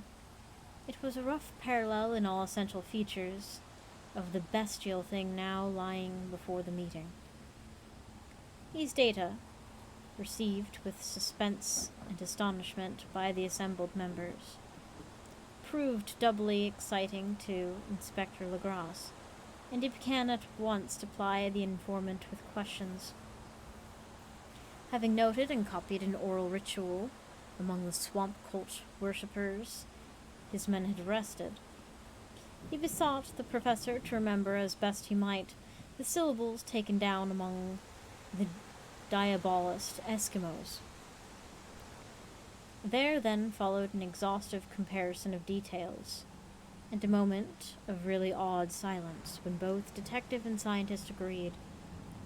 it was a rough parallel in all essential features of the bestial thing now lying before the meeting. These data, received with suspense and astonishment by the assembled members, proved doubly exciting to Inspector Legras, and he began at once to ply the informant with questions. Having noted and copied an oral ritual among the swamp cult worshippers his men had arrested, he besought the professor to remember as best he might the syllables taken down among the diabolist Eskimos. There then followed an exhaustive comparison of details, and a moment of really awed silence when both detective and scientist agreed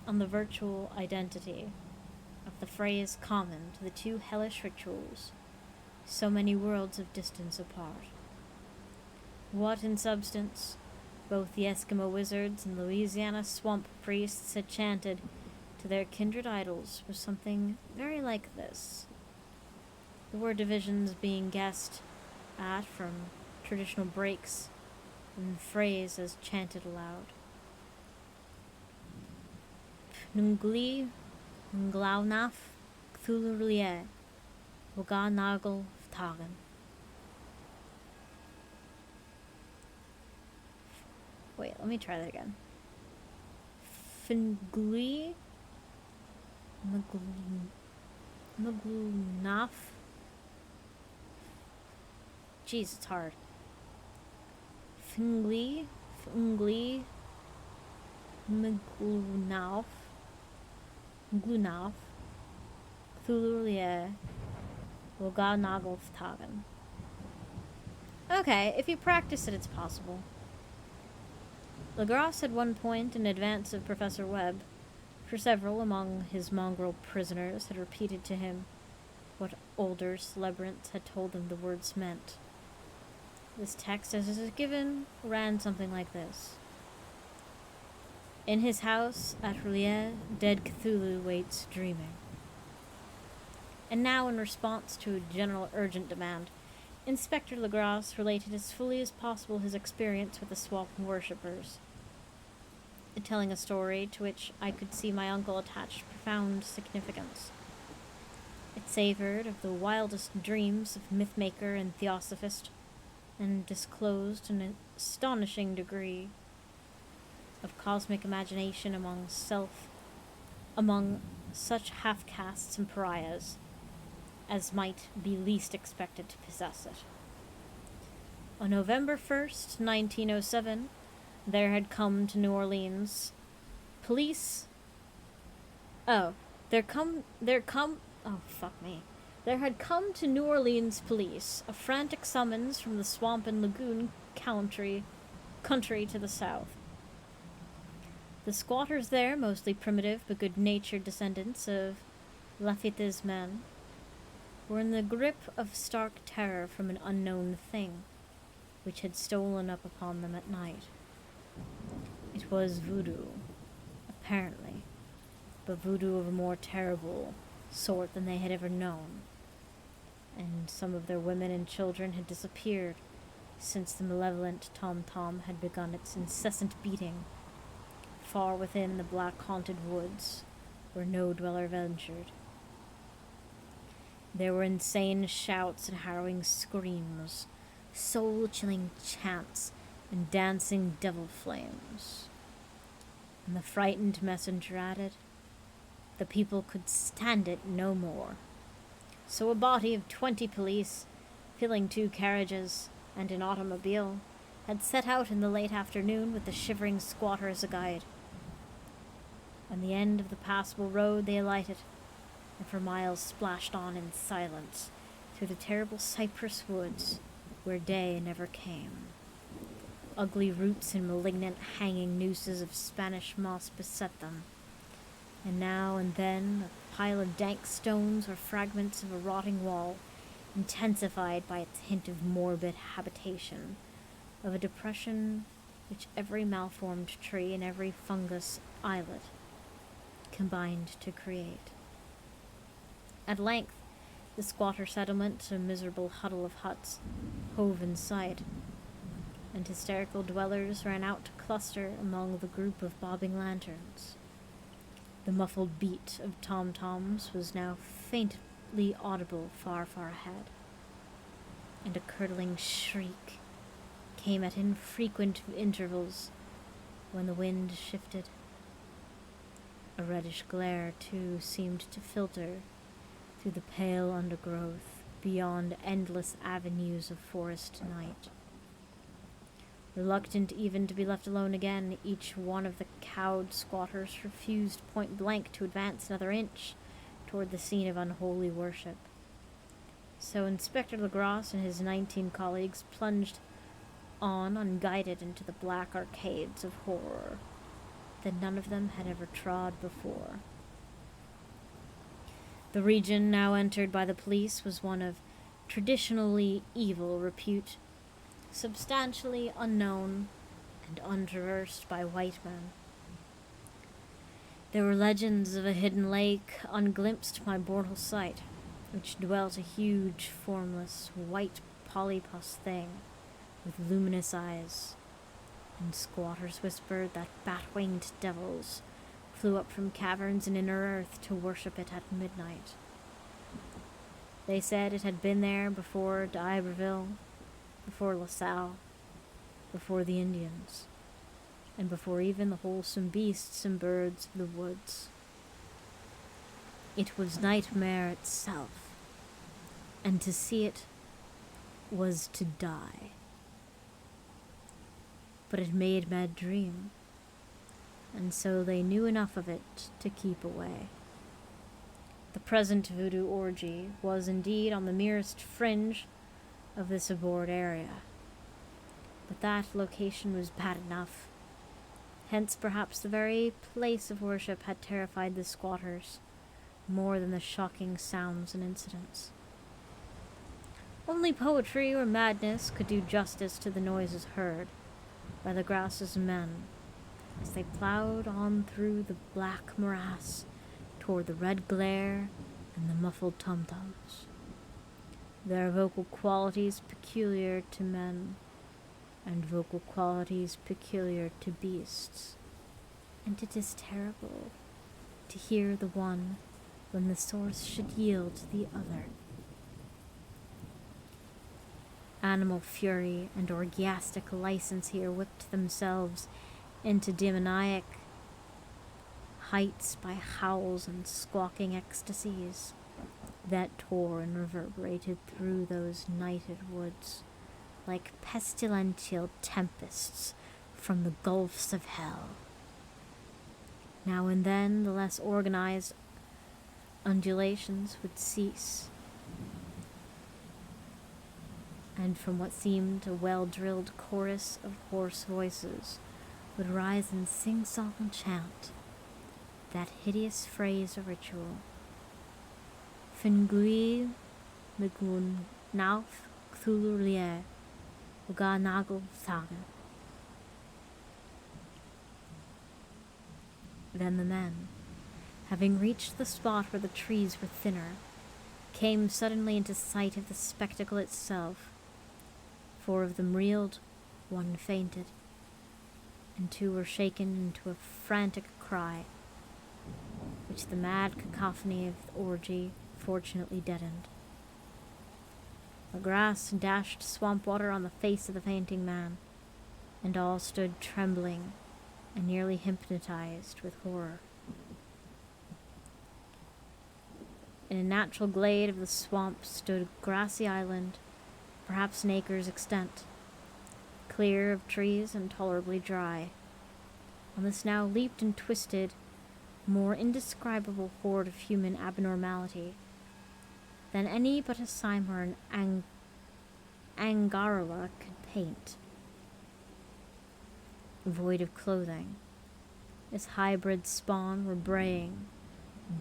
on the virtual identity of the phrase common to the two hellish rituals, so many worlds of distance apart. What, in substance, both the Eskimo wizards and Louisiana swamp priests had chanted to their kindred idols was something very like this. The word divisions being guessed at from traditional breaks in the phrase as chanted aloud. Pnungli nglaunaf Cthulu rie Woga nagel vtagen. Wait, let me try that again. Fingli Maglunaf. Jeez, it's hard. Fingli Maglunaf Cthulu Woga nagel vtagen. Okay, if you practice it, it's possible. Legras at one point in advance of Professor Webb, for several among his mongrel prisoners had repeated to him what older celebrants had told them the words meant. This text, as it is given, ran something like this. In his house at Roulier, dead Cthulhu waits dreaming. And now, in response to a general urgent demand, Inspector Legras related as fully as possible his experience with the swamp worshippers, telling a story to which I could see my uncle attached profound significance. It savored of the wildest dreams of mythmaker and theosophist, and disclosed an astonishing degree of cosmic imagination among such half-castes and pariahs as might be least expected to possess it. On November 1st, 1907, there had come to New Orleans police. Oh, there had come to New Orleans police a frantic summons from the swamp and lagoon country to the south. The squatters there, mostly primitive but good-natured descendants of Lafitte's men, were in the grip of stark terror from an unknown thing which had stolen up upon them at night. It was voodoo, apparently, but voodoo of a more terrible sort than they had ever known, and some of their women and children had disappeared since the malevolent tom-tom had begun its incessant beating far within the black haunted woods where no dweller ventured. There were insane shouts and harrowing screams, soul-chilling chants, and dancing devil flames. And the frightened messenger added, the people could stand it no more. So a body of 20 police, filling 2 carriages and an automobile, had set out in the late afternoon with the shivering squatter as a guide. On the end of the passable road they alighted, and for miles splashed on in silence through the terrible cypress woods where day never came. Ugly roots and malignant hanging nooses of Spanish moss beset them, and now and then a pile of dank stones or fragments of a rotting wall, intensified by its hint of morbid habitation, of a depression which every malformed tree and every fungus islet combined to create. At length, the squatter settlement, a miserable huddle of huts, hove in sight, and hysterical dwellers ran out to cluster among the group of bobbing lanterns. The muffled beat of tom-toms was now faintly audible far, far ahead, and a curdling shriek came at infrequent intervals when the wind shifted. A reddish glare, too, seemed to filter through the pale undergrowth beyond endless avenues of forest night. Reluctant even to be left alone again, each one of the cowed squatters refused point blank to advance another inch toward the scene of unholy worship. So Inspector Legrasse and his 19 colleagues plunged on unguided into the black arcades of horror that none of them had ever trod before. The region now entered by the police was one of traditionally evil repute, substantially unknown and untraversed by white men. There were legends of a hidden lake unglimpsed by mortal sight, which dwelt a huge, formless, white polypus thing with luminous eyes, and squatters whispered that bat-winged devils flew up from caverns in inner earth to worship it at midnight. They said it had been there before d'Iberville, before LaSalle, before the Indians, and before even the wholesome beasts and birds of the woods. It was nightmare itself, and to see it was to die. But it made men dream, and so they knew enough of it to keep away. The present voodoo orgy was indeed on the merest fringe of this abhorred area, but that location was bad enough. Hence, perhaps the very place of worship had terrified the squatters more than the shocking sounds and incidents. Only poetry or madness could do justice to the noises heard by Legrasse's men as they plowed on through the black morass toward the red glare and the muffled tom-toms. Their vocal qualities peculiar to men, and vocal qualities peculiar to beasts. And it is terrible to hear the one when the source should yield to the other. Animal fury and orgiastic license here whipped themselves into demoniac heights by howls and squawking ecstasies that tore and reverberated through those nighted woods like pestilential tempests from the gulfs of hell. Now and then the less organized undulations would cease, and from what seemed a well-drilled chorus of hoarse voices would rise and sing-song and chant that hideous phrase of ritual. Fingui Migun Nauf Cthulu Lie Uga Nagel Saga. Then the men, having reached the spot where the trees were thinner, came suddenly into sight of the spectacle itself. 4 of them reeled, 1 fainted, and 2 were shaken into a frantic cry, which the mad cacophony of the orgy fortunately deadened. The grass dashed swamp water on the face of the fainting man, and all stood trembling and nearly hypnotized with horror. In a natural glade of the swamp stood a grassy island, perhaps an acre's extent, clear of trees and tolerably dry. On this now leaped and twisted, more indescribable horde of human abnormality than any but a Cimmerian Angara could paint. Void of clothing, its hybrid spawn were braying,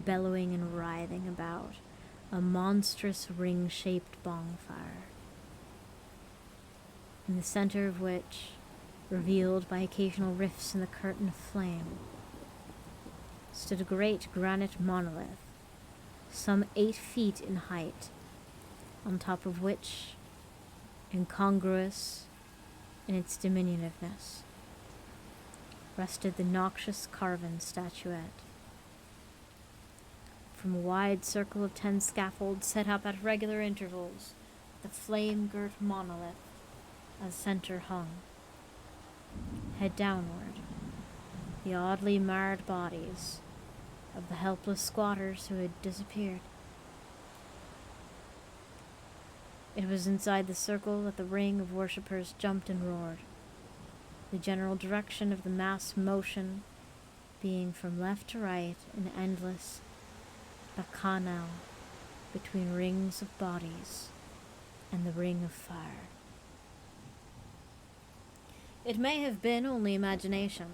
bellowing and writhing about a monstrous ring-shaped bonfire, in the center of which, revealed by occasional rifts in the curtain of flame, stood a great granite monolith, some 8 feet in height, on top of which, incongruous in its diminutiveness, rested the noxious carven statuette. From a wide circle of 10 scaffolds set up at regular intervals, the flame-girt monolith as center hung. Head downward, the oddly marred bodies of the helpless squatters who had disappeared. It was inside the circle that the ring of worshippers jumped and roared, the general direction of the mass motion being from left to right an endless bacchanal between rings of bodies and the ring of fire. It may have been only imagination,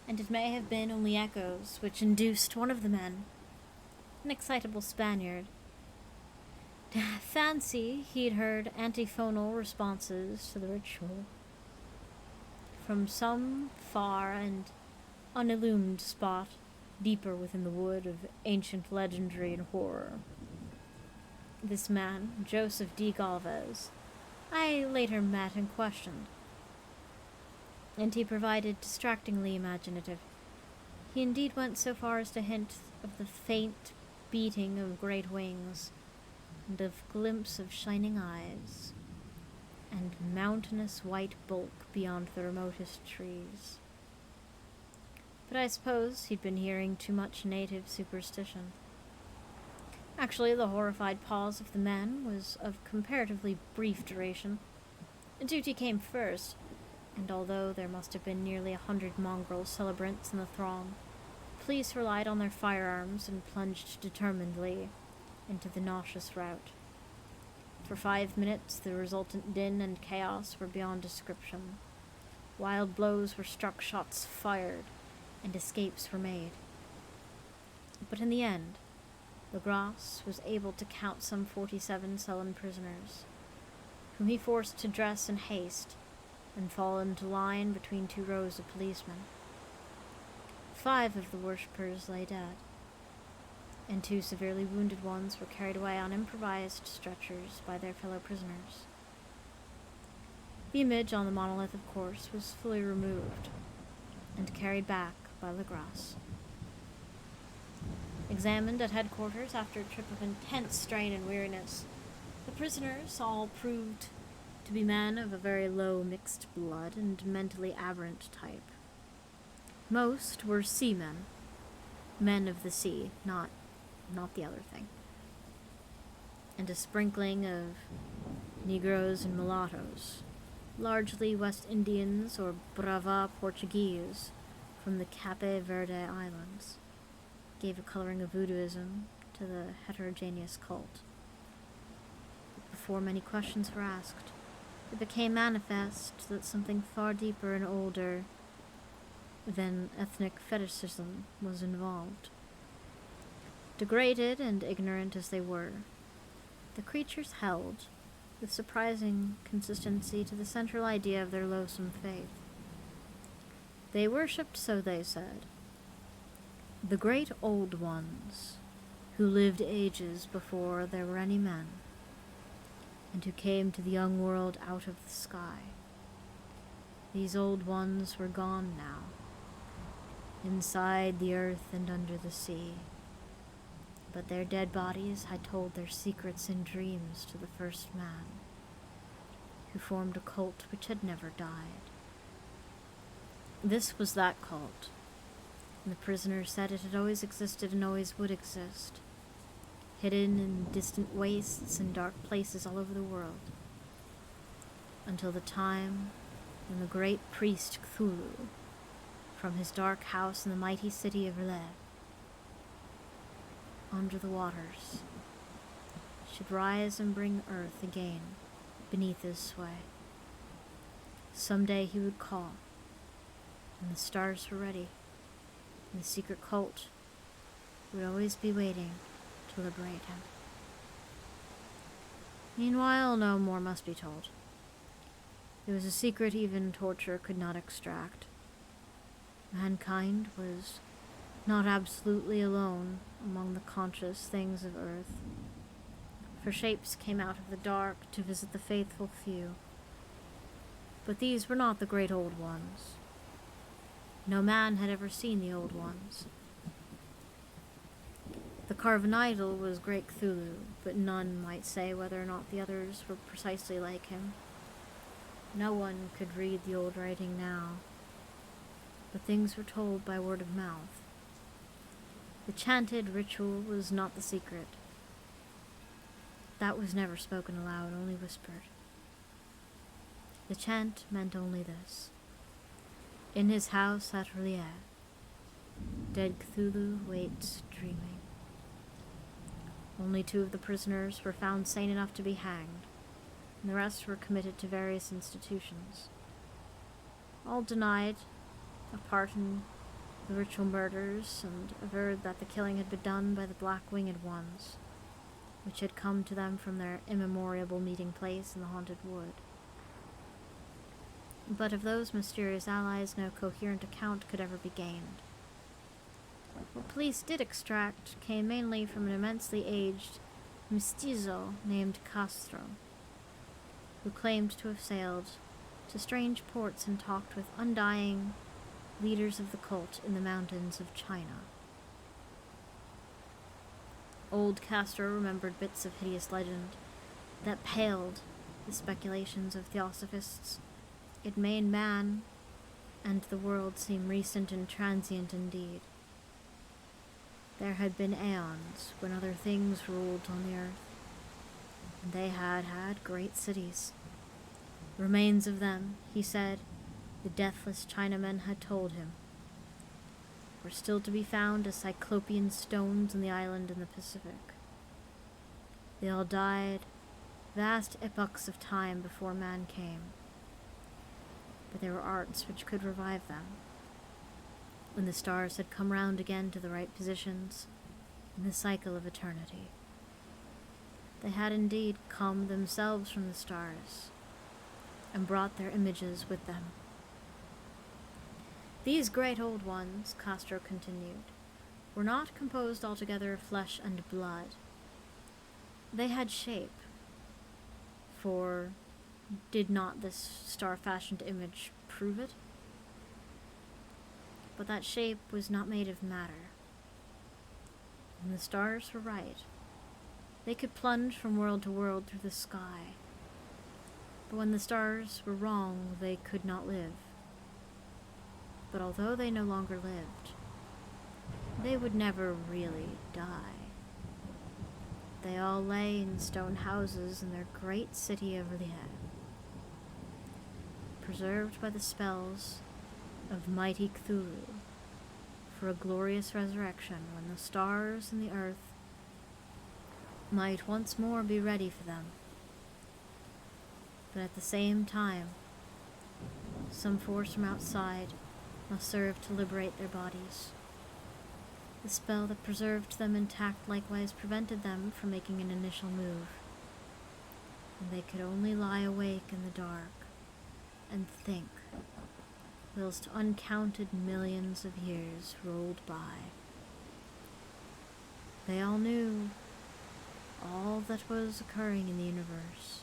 and it may have been only echoes which induced one of the men, an excitable Spaniard, to fancy he'd heard antiphonal responses to the ritual from some far and unillumined spot deeper within the wood of ancient legendary and horror. This man, Joseph D. Galvez, I later met and questioned, and he provided distractingly imaginative. He indeed went so far as to hint of the faint beating of great wings, and of glimpse of shining eyes, and mountainous white bulk beyond the remotest trees. But I suppose he'd been hearing too much native superstition. Actually, the horrified pause of the men was of comparatively brief duration. Duty came first, and although there must have been nearly 100 mongrel celebrants in the throng, police relied on their firearms and plunged determinedly into the nauseous rout. For 5 minutes, the resultant din and chaos were beyond description. Wild blows were struck, shots fired, and escapes were made. But in the end, Legras was able to count some 47 sullen prisoners, whom he forced to dress in haste and fall into line between 2 rows of policemen. 5 of the worshippers lay dead, and 2 severely wounded ones were carried away on improvised stretchers by their fellow prisoners. The image on the monolith, of course, was fully removed and carried back by Legras. Examined at headquarters after a trip of intense strain and weariness, the prisoners all proved to be men of a very low mixed blood and mentally aberrant type. Most were seamen, men of the sea, not the other thing, and a sprinkling of Negroes and mulattoes, largely West Indians or Brava Portuguese from the Cape Verde Islands, gave a coloring of voodooism to the heterogeneous cult. But before many questions were asked, it became manifest that something far deeper and older than ethnic fetishism was involved. Degraded and ignorant as they were, the creatures held, with surprising consistency, to the central idea of their loathsome faith. They worshipped, so they said, the great old ones who lived ages before there were any men, and who came to the young world out of the sky. These old ones were gone now, inside the earth and under the sea, but their dead bodies had told their secrets in dreams to the first man, who formed a cult which had never died. This was that cult, and the prisoner said it had always existed and always would exist, hidden in distant wastes and dark places all over the world, until the time when the great priest Cthulhu, from his dark house in the mighty city of R'lyeh, under the waters, should rise and bring earth again beneath his sway. Someday he would call, and the stars were ready, and the secret cult would always be waiting to liberate him. Meanwhile, no more must be told. It was a secret even torture could not extract. Mankind was not absolutely alone among the conscious things of earth, for shapes came out of the dark to visit the faithful few. But these were not the great old ones. No man had ever seen the old ones. The carven idol was great Cthulhu, but none might say whether or not the others were precisely like him. No one could read the old writing now, but things were told by word of mouth. The chanted ritual was not the secret. That was never spoken aloud, only whispered. The chant meant only this: in his house at R'lyeh, dead Cthulhu waits dreaming. Only 2 of the prisoners were found sane enough to be hanged, and the rest were committed to various institutions. All denied a part in the ritual murders, and averred that the killing had been done by the black-winged ones, which had come to them from their immemorial meeting place in the haunted wood. But of those mysterious allies no coherent account could ever be gained. What police did extract came mainly from an immensely aged mestizo named Castro, who claimed to have sailed to strange ports and talked with undying leaders of the cult in the mountains of China. Old Castro remembered bits of hideous legend that paled the speculations of theosophists. It made man and the world seem recent and transient indeed. There had been aeons when other things ruled on the earth, and they had had great cities. Remains of them, he said, the deathless Chinamen had told him, were still to be found as cyclopean stones in the island in the Pacific. They all died vast epochs of time before man came, but there were arts which could revive them, when the stars had come round again to the right positions in the cycle of eternity. They had indeed come themselves from the stars, and brought their images with them. These great old ones, Castro continued, were not composed altogether of flesh and blood. They had shape, for did not this star-fashioned image prove it? But that shape was not made of matter. And the stars were right. They could plunge from world to world through the sky. But when the stars were wrong, they could not live. But although they no longer lived, they would never really die. They all lay in stone houses in their great city of Lier, preserved by the spells of mighty Cthulu, for a glorious resurrection when the stars and the earth might once more be ready for them. But at the same time, some force from outside must serve to liberate their bodies. The spell that preserved them intact likewise prevented them from making an initial move, and they could only lie awake in the dark and think, whilst uncounted millions of years rolled by. They all knew all that was occurring in the universe,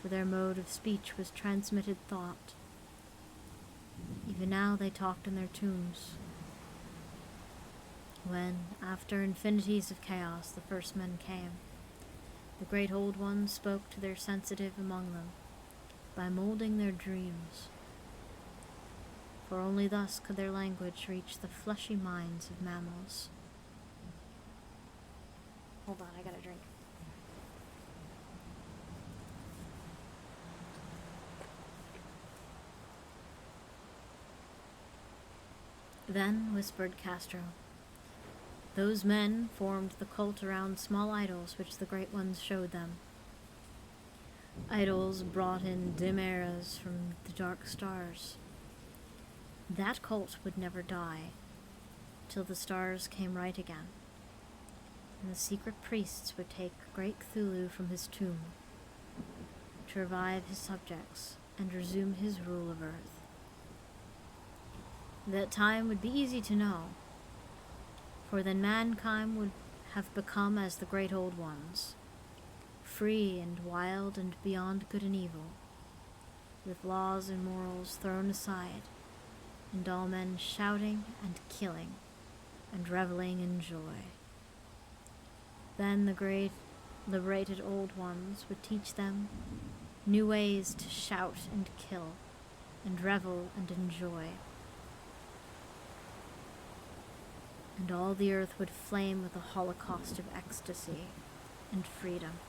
for their mode of speech was transmitted thought. Even now they talked in their tombs. When, after infinities of chaos, the first men came, the great old ones spoke to their sensitive among them by molding their dreams, for only thus could their language reach the fleshy minds of mammals. Hold on, I gotta drink. Then whispered Castro, "Those men formed the cult around small idols which the Great Ones showed them. Idols brought in dim eras from the dark stars. That cult would never die till the stars came right again, and the secret priests would take great Cthulhu from his tomb to revive his subjects and resume his rule of Earth. That time would be easy to know, for then mankind would have become as the great old ones, free and wild and beyond good and evil, with laws and morals thrown aside, and all men shouting and killing and reveling in joy. Then the great liberated old ones would teach them new ways to shout and kill and revel and enjoy. And all the earth would flame with a holocaust of ecstasy and freedom.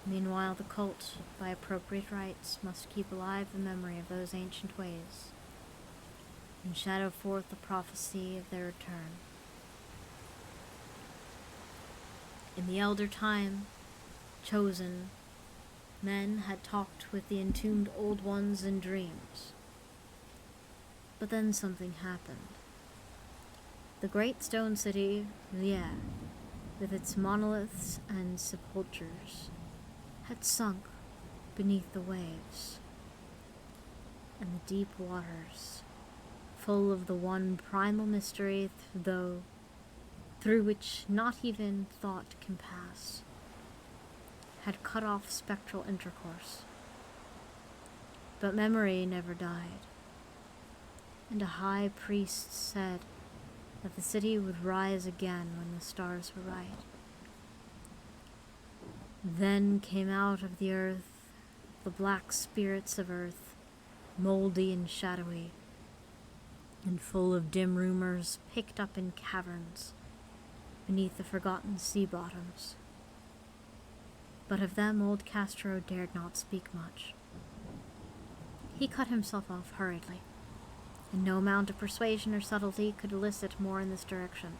Meanwhile, the cult, by appropriate rites, must keep alive the memory of those ancient ways and shadow forth the prophecy of their return. In the elder time, chosen men had talked with the entombed old ones in dreams. But then something happened. The great stone city, Lier, with its monoliths and sepulchres, had sunk beneath the waves, and the deep waters, full of the one primal mystery through which not even thought can pass, had cut off spectral intercourse. But memory never died, and a high priest said that the city would rise again when the stars were right. Then came out of the earth the black spirits of earth, moldy and shadowy, and full of dim rumors picked up in caverns beneath the forgotten sea bottoms. But of them old Castro dared not speak much. He cut himself off hurriedly, and no amount of persuasion or subtlety could elicit more in this direction.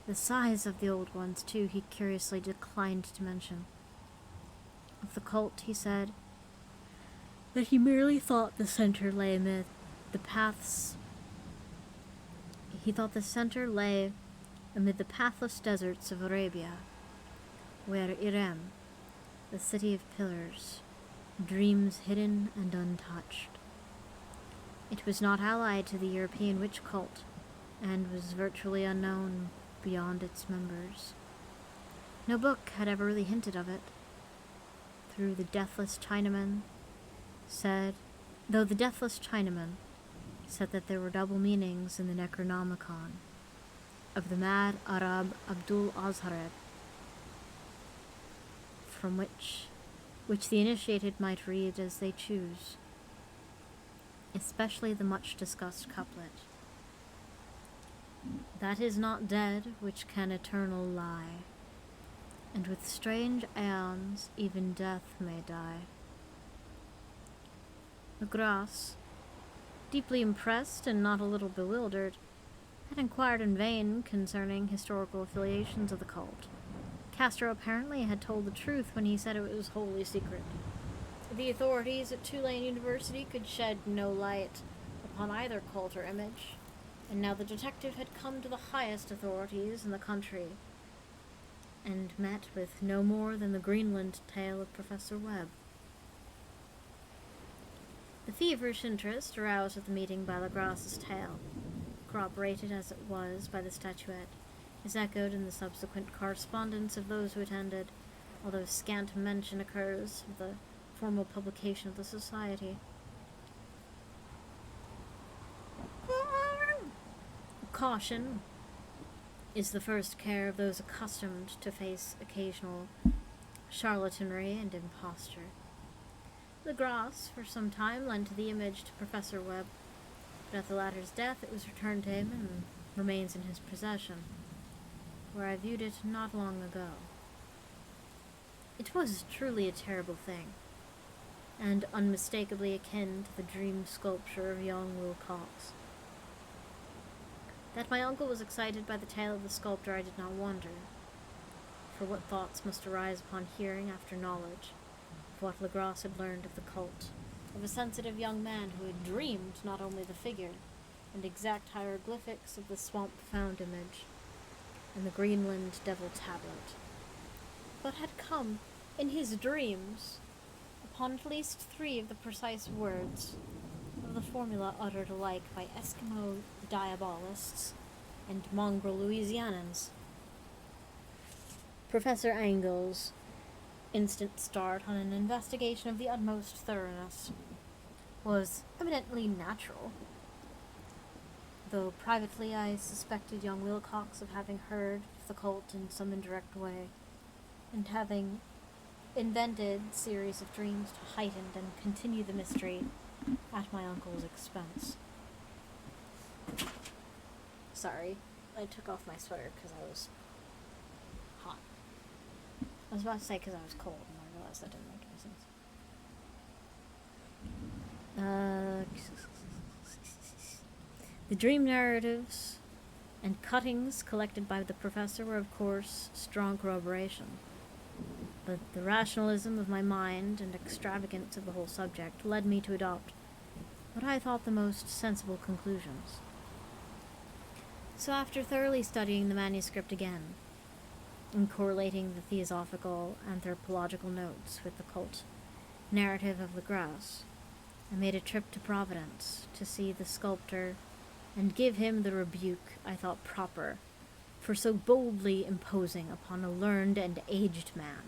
The size of the old ones, too, he curiously declined to mention. Of the cult, he said that he merely thought the center lay amid the paths. He thought the center lay amid the pathless deserts of Arabia, where Irem, the city of pillars, dreams hidden and untouched. It was not allied to the European witch cult, and was virtually unknown beyond its members. No book had ever really hinted of it. Though the deathless Chinaman said that there were double meanings in the Necronomicon of the mad Arab Abdul Azhareb, from which which the initiated might read as they choose, especially the much-discussed couplet. That is not dead which can eternal lie, and with strange aeons even death may die. Legras, deeply impressed and not a little bewildered, had inquired in vain concerning historical affiliations of the cult. Castro apparently had told the truth when he said it was wholly secret. The authorities at Tulane University could shed no light upon either cult or image, and now the detective had come to the highest authorities in the country and met with no more than the Greenland tale of Professor Webb. The feverish interest aroused at the meeting by Legras's tale, corroborated as it was by the statuette, is echoed in the subsequent correspondence of those who attended, although scant mention occurs of the formal publication of the society. Caution is the first care of those accustomed to face occasional charlatanry and imposture. Legras, for some time, lent the image to Professor Webb, but at the latter's death it was returned to him and remains in his possession, where I viewed it not long ago. It was truly a terrible thing, and unmistakably akin to the dream sculpture of young Wilcox. That my uncle was excited by the tale of the sculptor I did not wonder, for what thoughts must arise upon hearing after knowledge of what Legras had learned of the cult, of a sensitive young man who had dreamed not only the figure and exact hieroglyphics of the swamp-found image and the Greenland devil tablet, but had come, in his dreams, upon at least 3 of the precise words of the formula uttered alike by Eskimo diabolists and mongrel Louisianans. Professor Engel's instant start on an investigation of the utmost thoroughness was eminently natural, though privately I suspected young Wilcox of having heard of the cult in some indirect way, and having invented series of dreams to heighten and continue the mystery at my uncle's expense. Sorry, I took off my sweater because I was hot. I was about to say because I was cold, and I realized that didn't make any sense. The dream narratives and cuttings collected by the professor were, of course, strong corroboration. But the rationalism of my mind and extravagance of the whole subject led me to adopt what I thought the most sensible conclusions. So after thoroughly studying the manuscript again, and correlating the theosophical anthropological notes with the cult narrative of Legras, I made a trip to Providence to see the sculptor and give him the rebuke I thought proper for so boldly imposing upon a learned and aged man.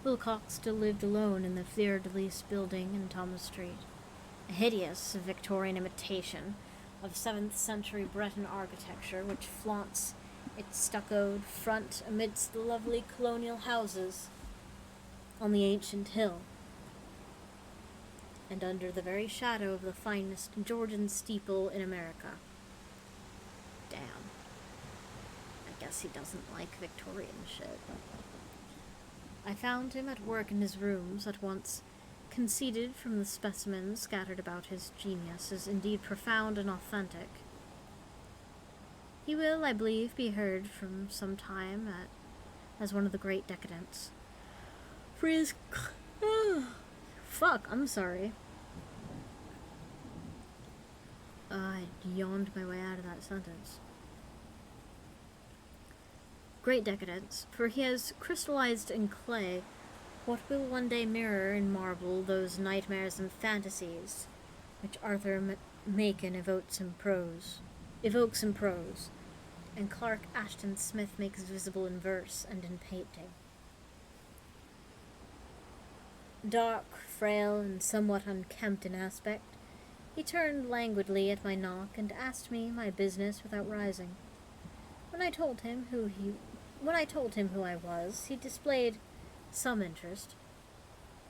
Wilcox still lived alone in the Fleur-de-Lis building in Thomas Street, a hideous Victorian imitation of 7th century Breton architecture which flaunts its stuccoed front amidst the lovely colonial houses on the ancient hill, and under the very shadow of the finest Georgian steeple in America. Damn. I guess he doesn't like Victorian shit. I found him at work in his rooms, at once conceited from the specimens scattered about his genius as indeed profound and authentic. He will, I believe, be heard from some time as one of the great decadents. For his... Fuck, I'm sorry. I yawned my way out of that sentence. Great decadence, for he has crystallized in clay what will one day mirror in marble those nightmares and fantasies which Arthur Macon evokes in prose, and Clark Ashton Smith makes visible in verse and in painting. Dark, frail, and somewhat unkempt in aspect, he turned languidly at my knock and asked me my business without rising. When I told him who I was, he displayed some interest,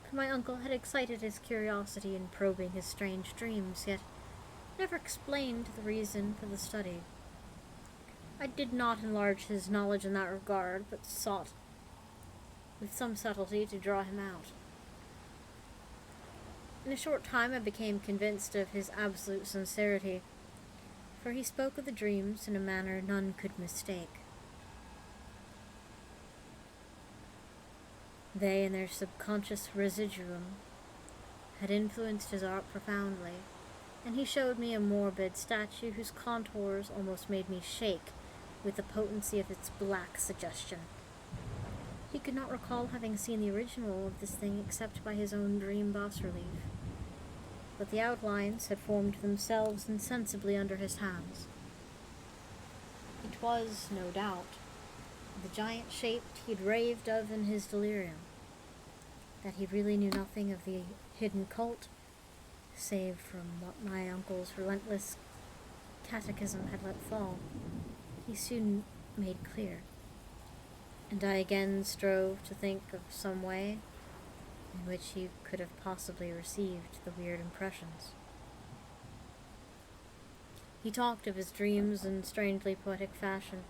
for my uncle had excited his curiosity in probing his strange dreams, yet never explained the reason for the study. I did not enlarge his knowledge in that regard, but sought, with some subtlety, to draw him out. In a short time I became convinced of his absolute sincerity, for he spoke of the dreams in a manner none could mistake. They and their subconscious residuum had influenced his art profoundly, and he showed me a morbid statue whose contours almost made me shake with the potency of its black suggestion. He could not recall having seen the original of this thing except by his own dream bas-relief, but the outlines had formed themselves insensibly under his hands. It was, no doubt, the giant shape he'd raved of in his delirium. That he really knew nothing of the hidden cult, save from what my uncle's relentless catechism had let fall, he soon made clear, and I again strove to think of some way in which he could have possibly received the weird impressions. He talked of his dreams in strangely poetic fashion,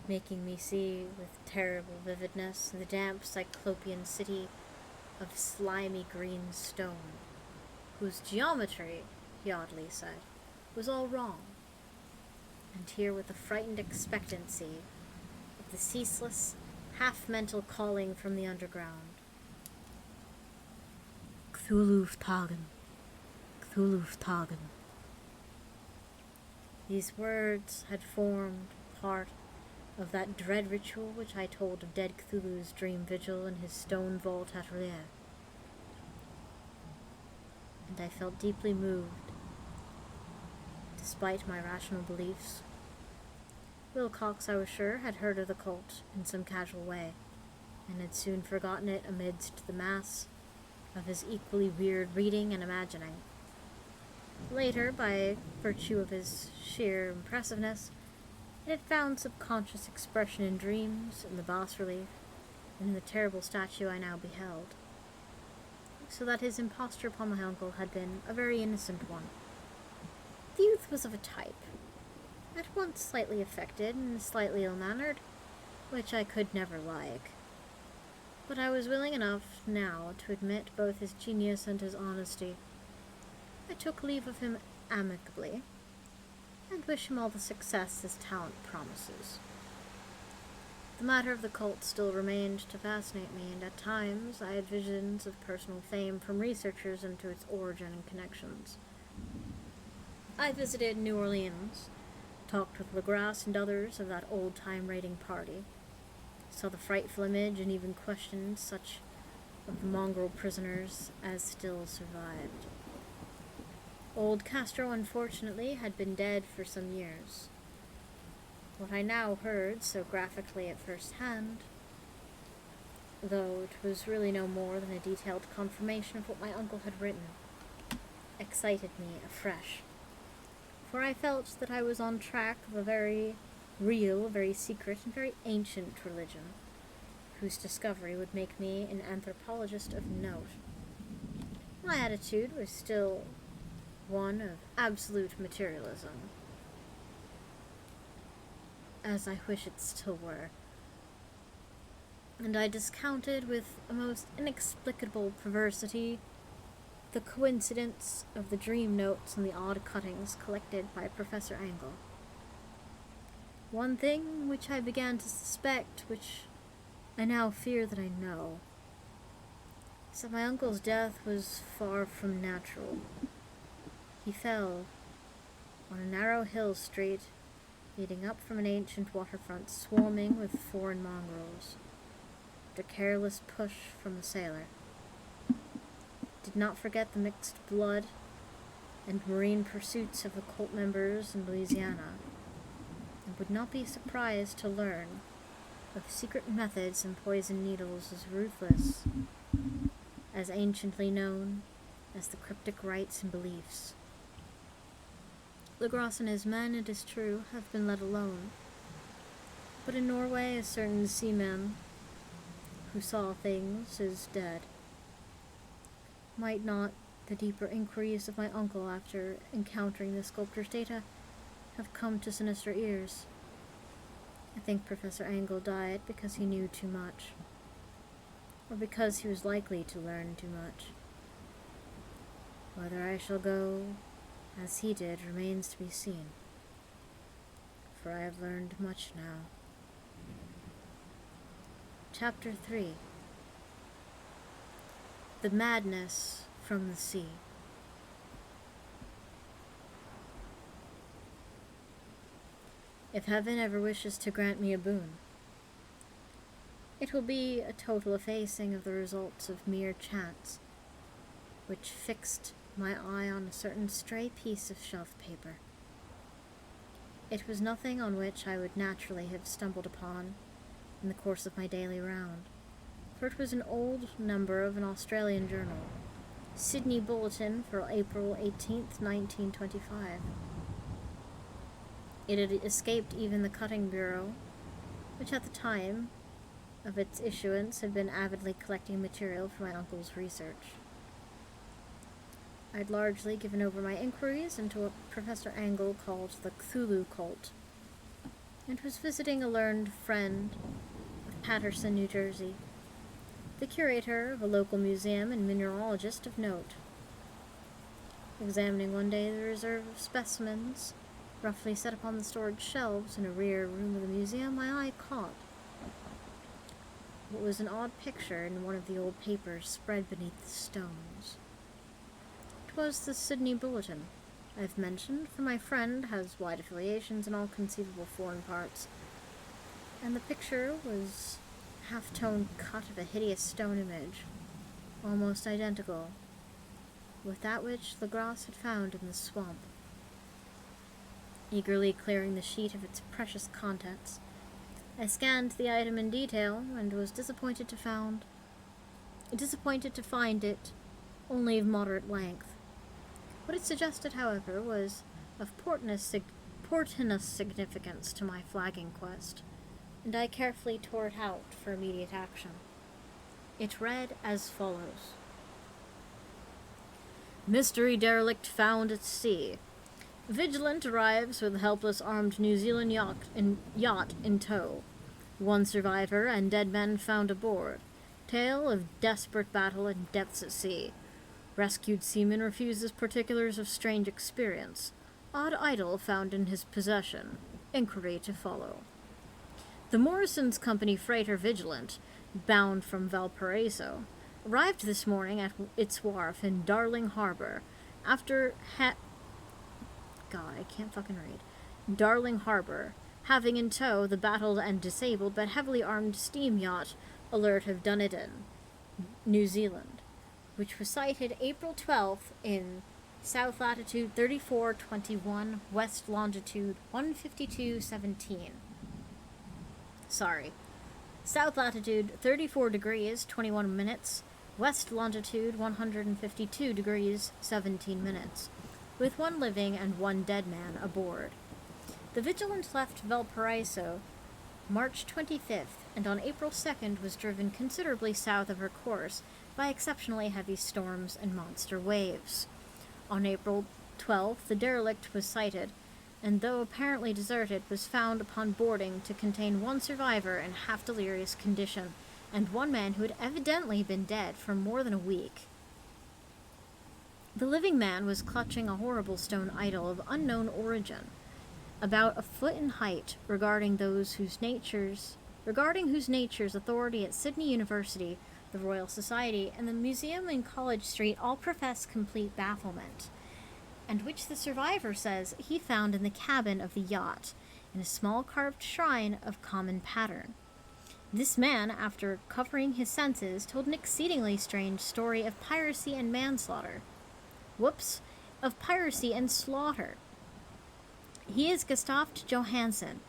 making me see with terrible vividness the damp cyclopean city of slimy green stone, whose geometry, he oddly said, was all wrong, and hear with a frightened expectancy of the ceaseless, half-mental calling from the underground. Cthulu Tagen, Cthulu Tagen. These words had formed part of that dread ritual which I told of dead Cthulhu's dream vigil in his stone vault at Relief, and I felt deeply moved. Despite my rational beliefs, Wilcox, I was sure, had heard of the cult in some casual way, and had soon forgotten it amidst the mass of his equally weird reading and imagining. Later, by virtue of his sheer impressiveness, it had found subconscious expression in dreams, in the bas-relief, and in the terrible statue I now beheld, so that his imposture upon my uncle had been a very innocent one. The youth was of a type, at once slightly affected and slightly ill-mannered, which I could never like. But I was willing enough now to admit both his genius and his honesty. I took leave of him amicably, and wish him all the success his talent promises. The matter of the cult still remained to fascinate me, and at times I had visions of personal fame from researchers into its origin and connections. I visited New Orleans, talked with Legrasse and others of that old-time raiding party, saw the frightful image, and even questioned such of the mongrel prisoners as still survived. Old Castro, unfortunately, had been dead for some years. What I now heard so graphically at first hand, though it was really no more than a detailed confirmation of what my uncle had written, excited me afresh, for I felt that I was on track of a very real, very secret, and very ancient religion, whose discovery would make me an anthropologist of note. My attitude was still one of absolute materialism, as I wish it still were, and I discounted with a most inexplicable perversity the coincidence of the dream notes and the odd cuttings collected by Professor Angle. One thing which I began to suspect, which I now fear that I know, is that my uncle's death was far from natural. He fell on a narrow hill street leading up from an ancient waterfront swarming with foreign mongrels, at a careless push from a sailor. Did not forget the mixed blood and marine pursuits of the cult members in Louisiana, and would not be surprised to learn of secret methods and poison needles as ruthless, as anciently known as the cryptic rites and beliefs. Legrasse and his men, it is true, have been let alone, but in Norway a certain seaman, who saw things is dead. Might not the deeper inquiries of my uncle after encountering the sculptor's data have come to sinister ears? I think Professor Angle died because he knew too much, or because he was likely to learn too much. Whether I shall go as he did remains to be seen, for I have learned much now. Chapter 3. The Madness from the Sea. If heaven ever wishes to grant me a boon, it will be a total effacing of the results of mere chance, which fixed my eye on a certain stray piece of shelf paper. It was nothing on which I would naturally have stumbled upon in the course of my daily round, for it was an old number of an Australian journal, Sydney Bulletin for April 18th, 1925. It had escaped even the Cutting Bureau, which at the time of its issuance had been avidly collecting material for my uncle's research. I'd largely given over my inquiries into what Professor Angle called the Cthulu cult, and was visiting a learned friend of Paterson, New Jersey, the curator of a local museum and mineralogist of note. Examining one day the reserve of specimens roughly set upon the storage shelves in a rear room of the museum, my eye caught what was an odd picture in one of the old papers spread beneath the stones. It was the Sydney Bulletin I've mentioned, for my friend has wide affiliations in all conceivable foreign parts, and the picture was a half-tone cut of a hideous stone image, almost identical with that which Legras had found in the swamp. Eagerly clearing the sheet of its precious contents, I scanned the item in detail and was disappointed to find it only of moderate length. What it suggested, however, was of portentous significance to my flagging quest, and I carefully tore it out for immediate action. It read as follows: Mystery derelict found at sea. Vigilant arrives with helpless armed New Zealand yacht in tow. One survivor and dead men found aboard. Tale of desperate battle in depths at sea. Rescued seaman refuses particulars of strange experience. Odd idol found in his possession. Inquiry to follow. The Morrison's Company freighter Vigilant, bound from Valparaiso, arrived this morning at its wharf in Darling Harbor after Darling Harbor, having in tow the battled and disabled but heavily armed steam yacht Alert of Dunedin, New Zealand, which was sighted April 12th in south latitude 3421, west longitude 152.17. South latitude 34 degrees 21 minutes, west longitude 152 degrees 17 minutes, with one living and one dead man aboard. The Vigilant left Valparaiso March 25th, and on April 2nd was driven considerably south of her course by exceptionally heavy storms and monster waves. On April 12th, the derelict was sighted, and though apparently deserted, was found upon boarding to contain one survivor in half-delirious condition, and one man who had evidently been dead for more than a week. The living man was clutching a horrible stone idol of unknown origin, about a foot in height, regarding whose natures authority at Sydney University, the Royal Society, and the Museum in College Street all profess complete bafflement, and which the survivor says he found in the cabin of the yacht, in a small carved shrine of common pattern. This man, after covering his senses, told an exceedingly strange story of piracy and manslaughter. Of piracy and slaughter. He is Gustaf Johansen,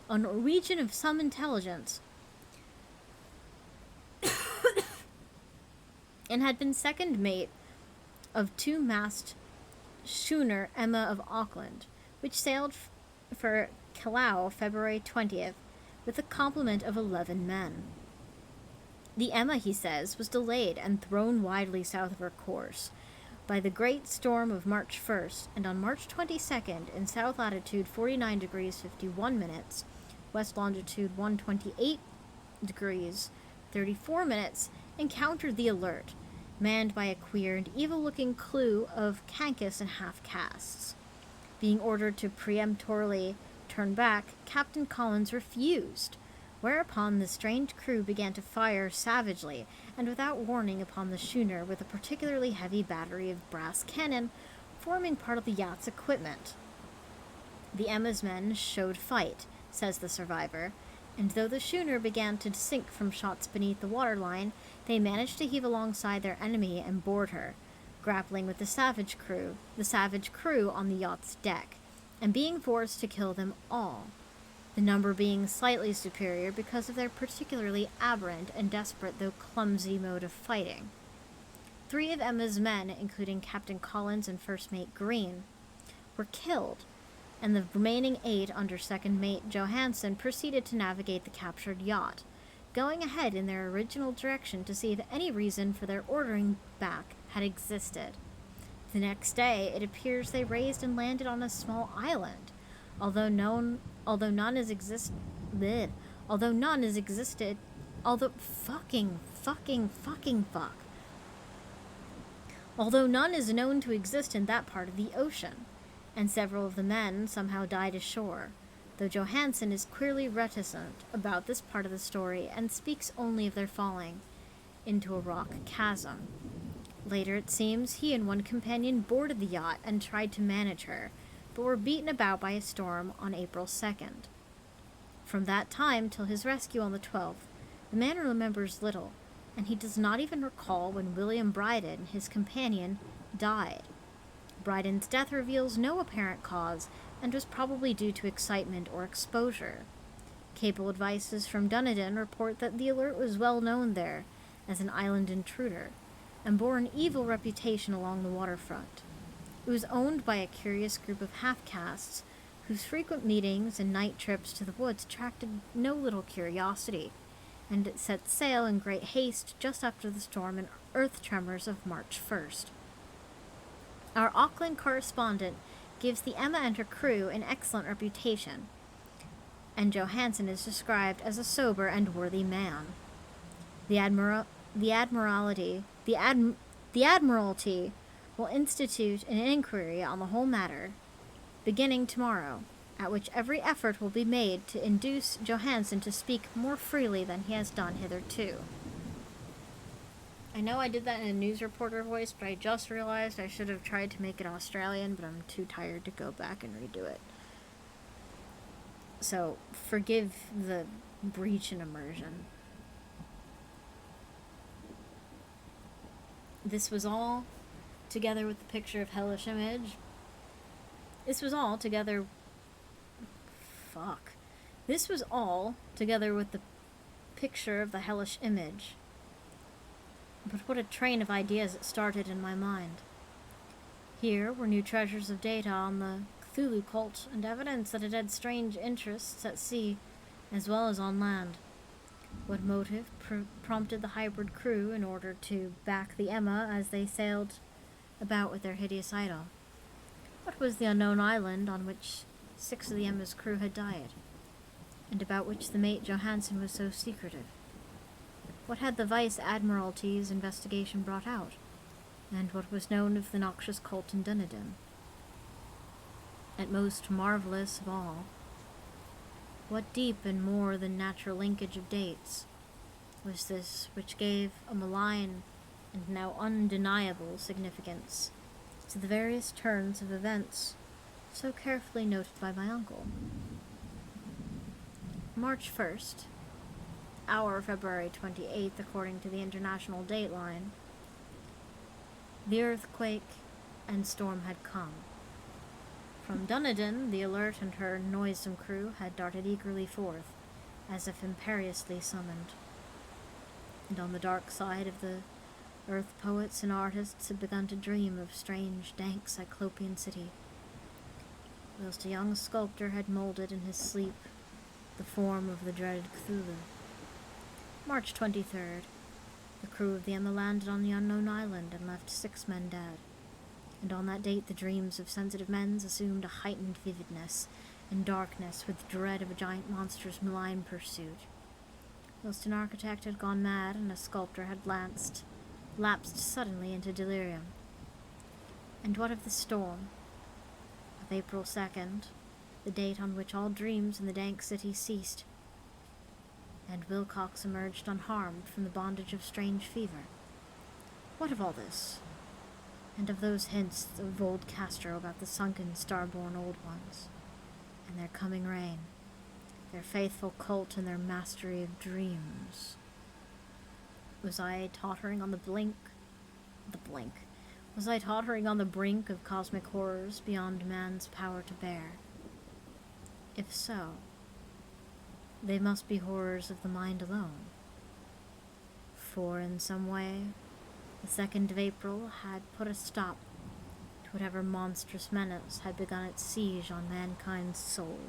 a Norwegian of some intelligence, and had been second mate of two-mast schooner Emma of Auckland, which sailed for Callao February 20th, with a complement of 11 men. The Emma, he says, was delayed and thrown widely south of her course by the great storm of March 1st, and on March 22nd, in south latitude 49 degrees 51 minutes, west longitude 128 degrees 34 minutes, encountered the Alert, manned by a queer and evil-looking crew of Cancus and half-castes. Being ordered to peremptorily turn back, Captain Collins refused, whereupon the strange crew began to fire savagely and without warning upon the schooner with a particularly heavy battery of brass cannon forming part of the yacht's equipment. The Emma's men showed fight, says the survivor, and though the schooner began to sink from shots beneath the waterline, they managed to heave alongside their enemy and board her, grappling with the savage crew on the yacht's deck, and being forced to kill them all, the number being slightly superior because of their particularly aberrant and desperate though clumsy mode of fighting. 3 of Emma's men, including Captain Collins and First Mate Green, were killed, and the remaining 8 under Second Mate Johansen proceeded to navigate the captured yacht, going ahead in their original direction to see if any reason for their ordering back had existed. The next day, it appears they raised and landed on a small island, although none is known to exist in that part of the ocean, and several of the men somehow died ashore, though Johansen is queerly reticent about this part of the story and speaks only of their falling into a rock chasm. Later, it seems, he and one companion boarded the yacht and tried to manage her, but were beaten about by a storm on April 2nd. From that time till his rescue on the 12th, the man remembers little, and he does not even recall when William Bryden, his companion, died. Bryden's death reveals no apparent cause, and was probably due to excitement or exposure. Cable advices from Dunedin report that the Alert was well known there as an island intruder, and bore an evil reputation along the waterfront. It was owned by a curious group of half-castes, whose frequent meetings and night trips to the woods attracted no little curiosity, and it set sail in great haste just after the storm and earth tremors of March 1st. Our Auckland correspondent gives the Emma and her crew an excellent reputation, and Johansen is described as a sober and worthy man. The Admiralty will institute an inquiry on the whole matter, beginning tomorrow, at which every effort will be made to induce Johansen to speak more freely than he has done hitherto. I know I did that in a news reporter voice, but I just realized I should have tried to make it Australian, but I'm too tired to go back and redo it. So, forgive the breach in immersion. This was all, together with the picture of hellish image. This was all, together with the picture of the hellish image. But what a train of ideas it started in my mind. Here were new treasures of data on the Cthulu cult, and evidence that it had strange interests at sea, as well as on land. What motive prompted the hybrid crew in order to back the Emma as they sailed about with their hideous idol? What was the unknown island on which 6 of the Emma's crew had died, and about which the mate Johansen was so secretive? What had the Vice Admiralty's investigation brought out, and what was known of the noxious cult in Dunedin? At most marvelous of all, what deep and more than natural linkage of dates was this which gave a malign and now undeniable significance to the various turns of events so carefully noted by my uncle? March 1st, hour February 28th, according to the international dateline. The earthquake and storm had come. From Dunedin, the Alert and her noisome crew had darted eagerly forth, as if imperiously summoned. And on the dark side of the earth, poets and artists had begun to dream of strange, dank Cyclopean city, whilst a young sculptor had molded in his sleep the form of the dreaded Cthulu. March 23rd, The crew of the Emma landed on the unknown island and left 6 men dead. And on that date the dreams of sensitive men assumed a heightened vividness and darkness with dread of a giant monster's malign pursuit. Whilst an architect had gone mad and a sculptor had lapsed suddenly into delirium. And what of the storm? Of April 2nd, the date on which all dreams in the dank city ceased, and Wilcox emerged unharmed from the bondage of strange fever. What of all this? And of those hints of old Castro about the sunken, star-born old ones, and their coming reign, their faithful cult and their mastery of dreams? Was I tottering on the brink? Was I tottering on the brink of cosmic horrors beyond man's power to bear? If so, they must be horrors of the mind alone. For in some way, the 2nd of April had put a stop to whatever monstrous menace had begun its siege on mankind's soul.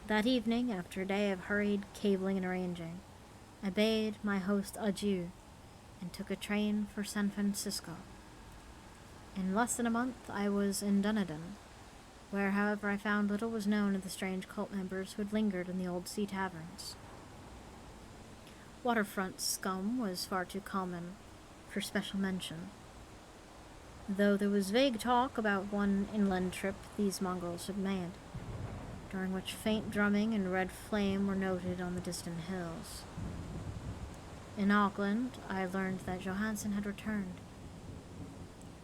That evening, after a day of hurried cabling and arranging, I bade my host adieu and took a train for San Francisco. In less than a month I was in Dunedin, where, however, I found little was known of the strange cult members who had lingered in the old sea taverns. Waterfront scum was far too common for special mention, though there was vague talk about one inland trip these mongrels had made, during which faint drumming and red flame were noted on the distant hills. In Auckland, I learned that Johansen had returned,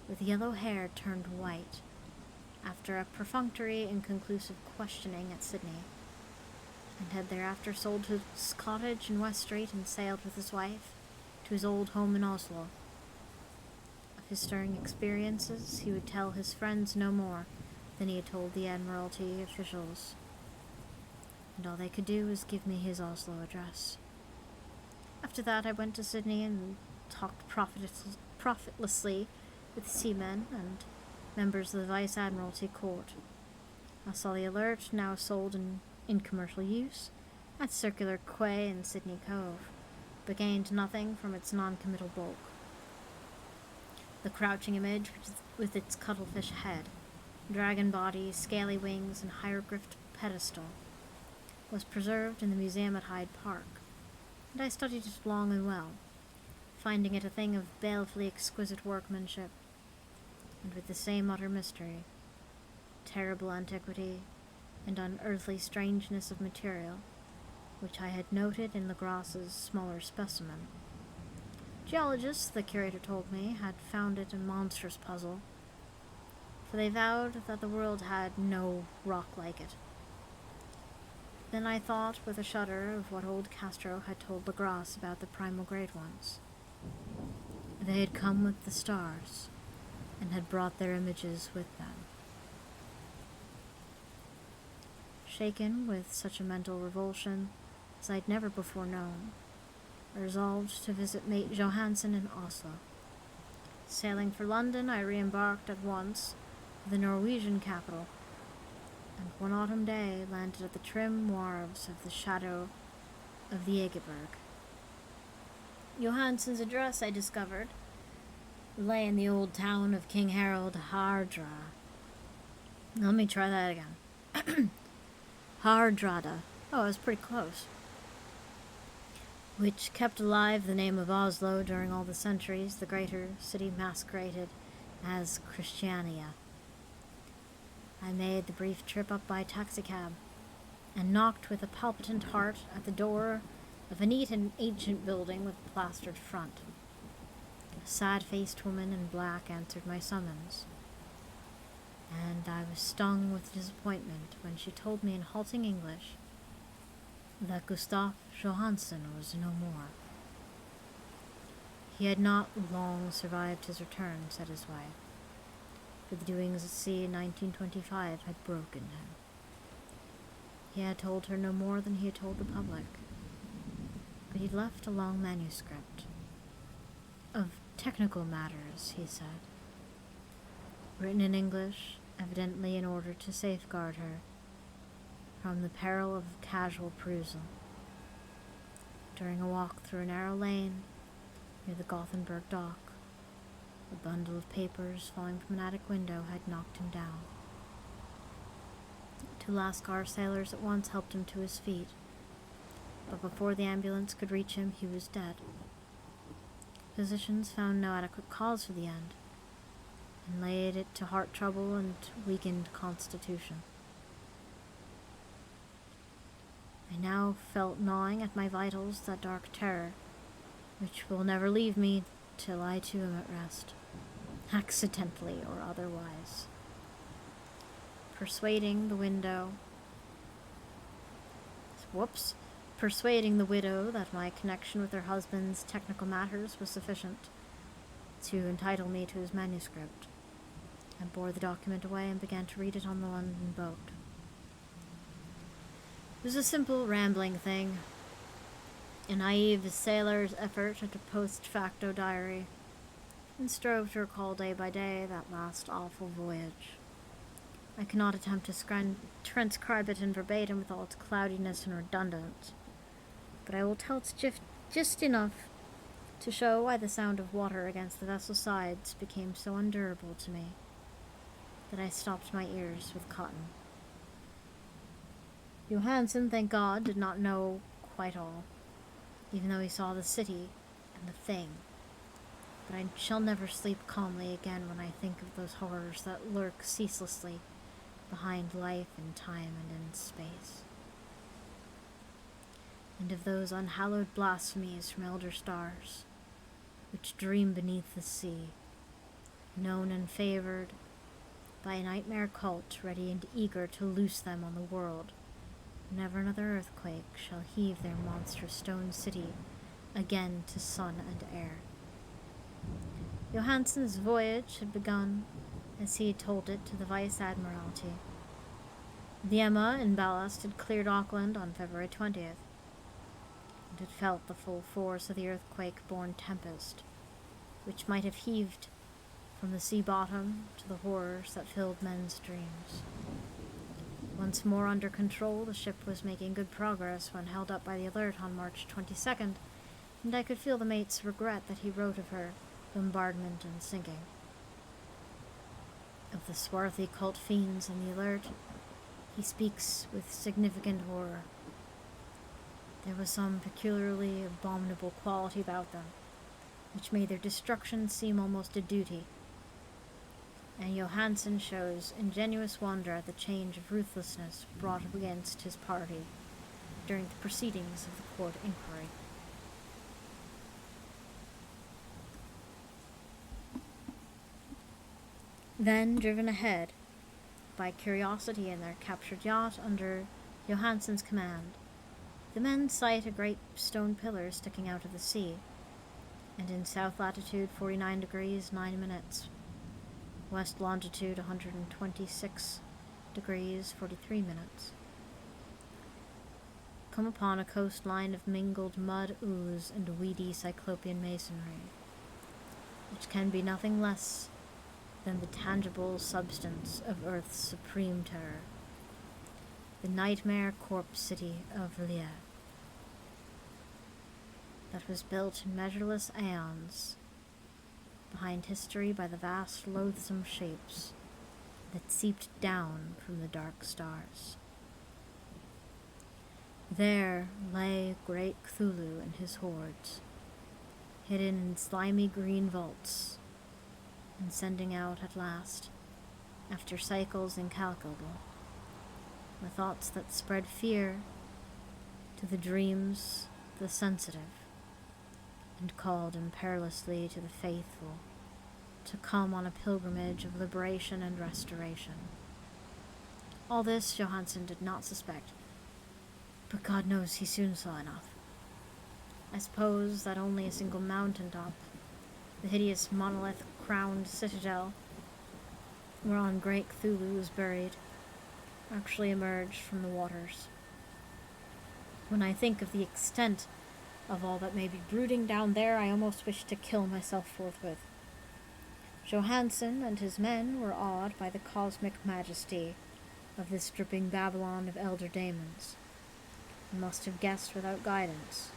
with yellow hair turned white, after a perfunctory and conclusive questioning at Sydney, and had thereafter sold his cottage in West Street and sailed with his wife to his old home in Oslo. Of his stirring experiences he would tell his friends no more than he had told the Admiralty officials, and all they could do was give me his Oslo address. After that I went to Sydney and talked profitlessly with seamen and members of the Vice Admiralty Court. I saw the Alert, now sold in commercial use, at Circular Quay in Sydney Cove, but gained nothing from its non-committal bulk. The crouching image, with its cuttlefish head, dragon body, scaly wings, and hieroglyphed pedestal, was preserved in the museum at Hyde Park, and I studied it long and well, finding it a thing of balefully exquisite workmanship, and with the same utter mystery, terrible antiquity, and unearthly strangeness of material, which I had noted in Legras's smaller specimen. Geologists, the curator told me, had found it a monstrous puzzle, for they vowed that the world had no rock like it. Then I thought with a shudder of what old Castro had told Legras about the primal great ones. They had come with the stars, and had brought their images with them. Shaken with such a mental revulsion as I'd never before known, I resolved to visit mate Johansen in Oslo. Sailing for London, I re-embarked at once for the Norwegian capital, and one autumn day landed at the trim wharves of the shadow of the Egeberg. Johansen's address, I discovered, lay in the old town of King Harold Hardra. Let me try that again. Hardrada. Oh, I was pretty close. Which kept alive the name of Oslo during all the centuries the greater city masqueraded as Christiania. I made the brief trip up by taxicab, and knocked with a palpitant heart at the door of a neat and ancient building with a plastered front. A sad-faced woman in black answered my summons, and I was stung with disappointment when she told me in halting English that Gustav Johansen was no more. He had not long survived his return, said his wife, for the doings at sea in 1925 had broken him. He had told her no more than he had told the public, but he'd left a long manuscript of technical matters, he said, written in English, evidently in order to safeguard her from the peril of casual perusal. during a walk through a narrow lane near the Gothenburg dock. A bundle of papers falling from an attic window had knocked him down. 2 Lascar sailors at once helped him to his feet, but before the ambulance could reach him, he was dead. Physicians found no adequate cause for the end, and laid it to heart trouble and weakened constitution. I now felt gnawing at my vitals that dark terror, which will never leave me till I too am at rest, accidentally or otherwise. Persuading the widow that my connection with her husband's technical matters was sufficient to entitle me to his manuscript, I bore the document away and began to read it on the London boat. It was a simple, rambling thing, a naive sailor's effort at a post-facto diary, and strove to recall day by day that last awful voyage. I cannot attempt to transcribe it in verbatim with all its cloudiness and redundance, but I will tell it just enough to show why the sound of water against the vessel's sides became so unendurable to me that I stopped my ears with cotton. Johansen, thank God, did not know quite all, even though he saw the city and the thing. But I shall never sleep calmly again when I think of those horrors that lurk ceaselessly behind life and time and in space, and of those unhallowed blasphemies from elder stars, which dream beneath the sea, known and favored by a nightmare cult ready and eager to loose them on the world. Never another earthquake shall heave their monstrous stone city again to sun and air. Johansen's voyage had begun as he had told it to the Vice Admiralty. The Emma in ballast had cleared Auckland on February 20th, and had felt the full force of the earthquake-born tempest, which might have heaved from the sea bottom to the horrors that filled men's dreams. Once more under control, the ship was making good progress when held up by the Alert on March 22nd, and I could feel the mate's regret that he wrote of her bombardment and sinking. Of the swarthy cult fiends in the Alert, he speaks with significant horror. There was some peculiarly abominable quality about them, which made their destruction seem almost a duty, and Johansen shows ingenuous wonder at the change of ruthlessness brought against his party during the proceedings of the court inquiry. Then, driven ahead by curiosity in their captured yacht under Johansen's command, the men sight a great stone pillar sticking out of the sea, and in south latitude 49 degrees 9 minutes, west longitude 126 degrees 43 minutes, come upon a coastline of mingled mud, ooze, and weedy cyclopean masonry, which can be nothing less than the tangible substance of Earth's supreme terror, the nightmare corpse city of Lier, that was built in measureless aeons behind history by the vast loathsome shapes that seeped down from the dark stars. There lay great Cthulhu and his hordes, hidden in slimy green vaults, and sending out at last, after cycles incalculable, the thoughts that spread fear to the dreams of the sensitive, and called imperilously to the faithful to come on a pilgrimage of liberation and restoration. All this Johansen did not suspect, but God knows he soon saw enough. I suppose that only a single mountaintop, the hideous monolith-crowned citadel whereon great Cthulhu was buried, actually emerged from the waters. When I think of the extent of all that may be brooding down there, I almost wish to kill myself forthwith. Johansen and his men were awed by the cosmic majesty of this dripping Babylon of elder daemons, and must have guessed without guidance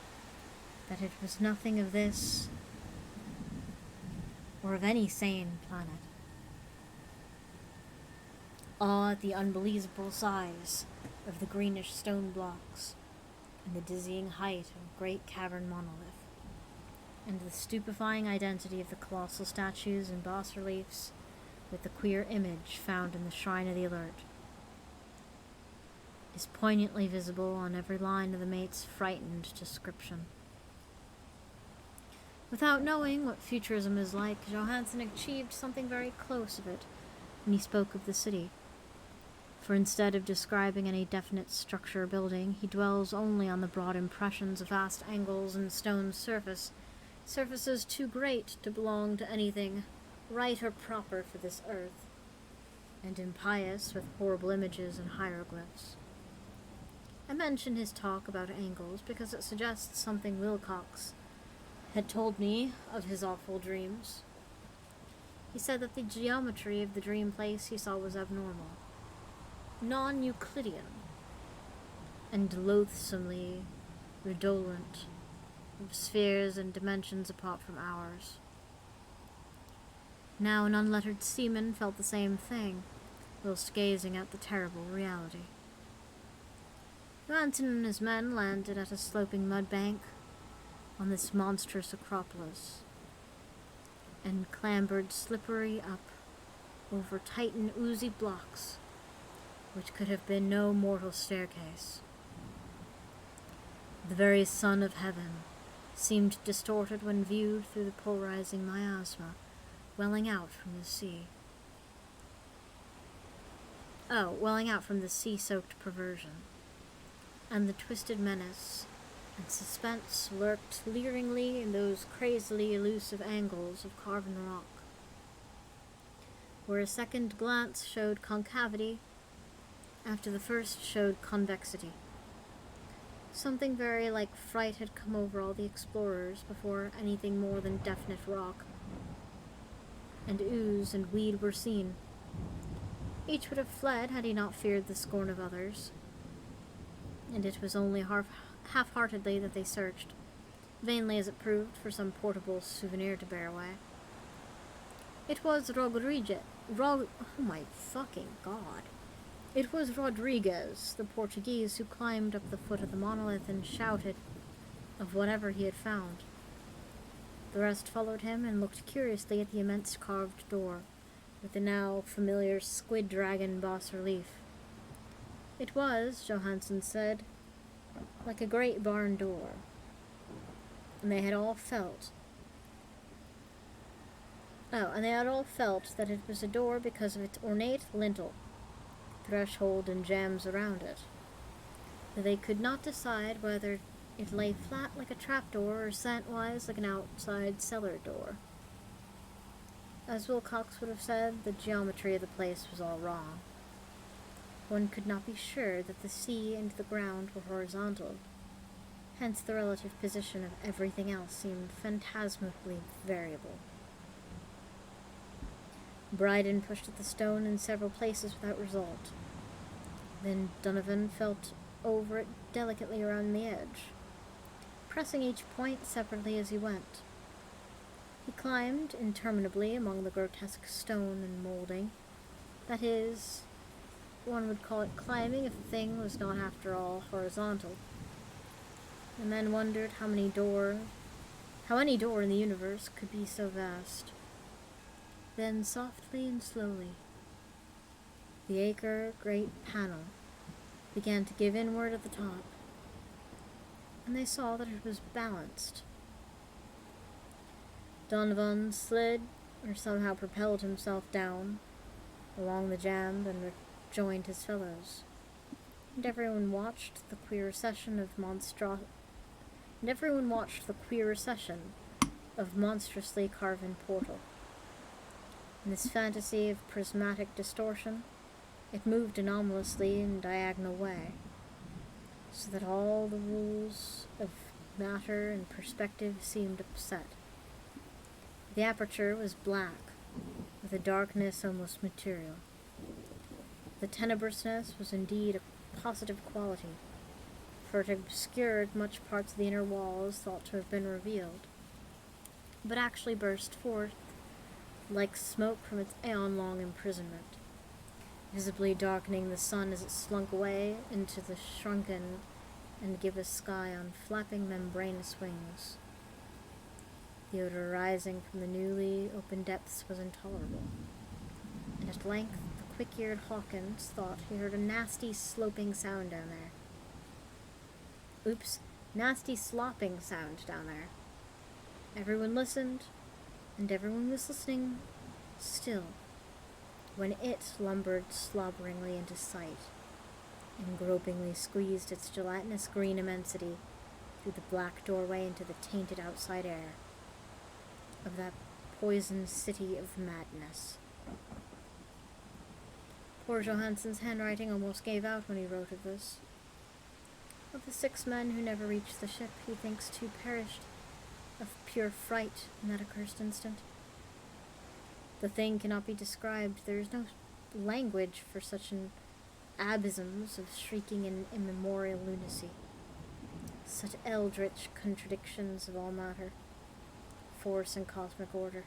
that it was nothing of this or of any sane planet. Awe at the unbelievable size of the greenish stone blocks, and the dizzying height of great cavern monolith, and the stupefying identity of the colossal statues and bas-reliefs with the queer image found in the Shrine of the Alert, is poignantly visible on every line of the mate's frightened description. Without knowing what futurism is like, Johansen achieved something very close of it when he spoke of the city. For instead of describing any definite structure or building, he dwells only on the broad impressions of vast angles and stone surfaces too great to belong to anything right or proper for this earth, and impious with horrible images and hieroglyphs. I mention his talk about angles because it suggests something Wilcox had told me of his awful dreams. He said that the geometry of the dream place he saw was abnormal, non-Euclidean, and loathsomely redolent of spheres and dimensions apart from ours. Now an unlettered seaman felt the same thing, whilst gazing at the terrible reality. Johansen and his men landed at a sloping mud bank on this monstrous acropolis, and clambered slippery up over tight and oozy blocks which could have been no mortal staircase. The very sun of heaven seemed distorted when viewed through the polarizing miasma welling out from the sea. Welling out from the sea-soaked perversion. And the twisted menace and suspense lurked leeringly in those crazily elusive angles of carven rock, where a second glance showed concavity after the first showed convexity. Something very like fright had come over all the explorers before anything more than definite rock and ooze and weed were seen. Each would have fled had he not feared the scorn of others, and it was only half-heartedly that they searched, vainly as it proved, for some portable souvenir to bear away. It was oh my fucking god. It was Rodriguez, the Portuguese, who climbed up the foot of the monolith and shouted of whatever he had found. The rest followed him and looked curiously at the immense carved door, with the now familiar squid dragon bas-relief. It was, Johansen said, like a great barn door, and they had all felt that it was a door because of its ornate lintel, threshold, and jambs around it. They could not decide whether it lay flat like a trapdoor or slantwise like an outside cellar door. As Wilcox would have said, the geometry of the place was all wrong. One could not be sure that the sea and the ground were horizontal. Hence the relative position of everything else seemed phantasmically variable. Bryden pushed at the stone in several places without result. Then Donovan felt over it delicately around the edge, pressing each point separately as he went. He climbed interminably among the grotesque stone and molding. That is, one would call it climbing if the thing was not after all horizontal, and then wondered how any door in the universe could be so vast. Then softly and slowly, the acre great panel began to give inward at the top, and they saw that it was balanced. Donovan slid, or somehow propelled himself down along the jamb and rejoined his fellows, and everyone watched the queer recession of monstrously carven portal. In this fantasy of prismatic distortion, it moved anomalously in a diagonal way, so that all the rules of matter and perspective seemed upset. The aperture was black, with a darkness almost material. The tenebrousness was indeed a positive quality, for it obscured much parts of the inner walls thought to have been revealed, but actually burst forth like smoke from its aeon-long imprisonment, visibly darkening the sun as it slunk away into the shrunken and gibbous sky on flapping membranous wings. The odor rising from the newly opened depths was intolerable, and at length the quick-eared Hawkins thought he heard a nasty sloping sound down there. Oops, nasty slopping sound down there. Everyone listened, and everyone was listening still, when it lumbered slobberingly into sight, and gropingly squeezed its gelatinous green immensity through the black doorway into the tainted outside air of that poisoned city of madness. Poor Johansen's handwriting almost gave out when he wrote of this. Of the 6 men who never reached the ship, he thinks 2 perished of pure fright in that accursed instant. The thing cannot be described. There is no language for such an abysms of shrieking and immemorial lunacy, such eldritch contradictions of all matter, force and cosmic order.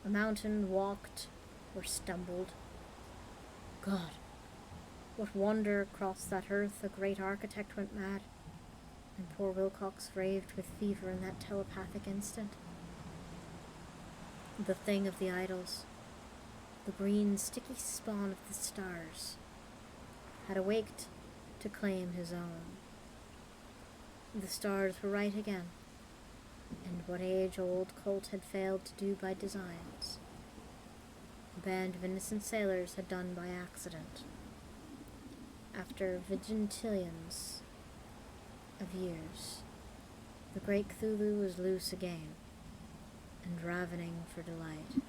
A mountain walked or stumbled. God, what wonder crossed that earth a great architect went mad, and poor Wilcox raved with fever in that telepathic instant. The thing of the idols, the green sticky spawn of the stars, had awaked to claim his own. The stars were right again, and what age-old cult had failed to do by designs, a band of innocent sailors had done by accident. After vigintillions of years, the great Cthulhu was loose again, and ravening for delight.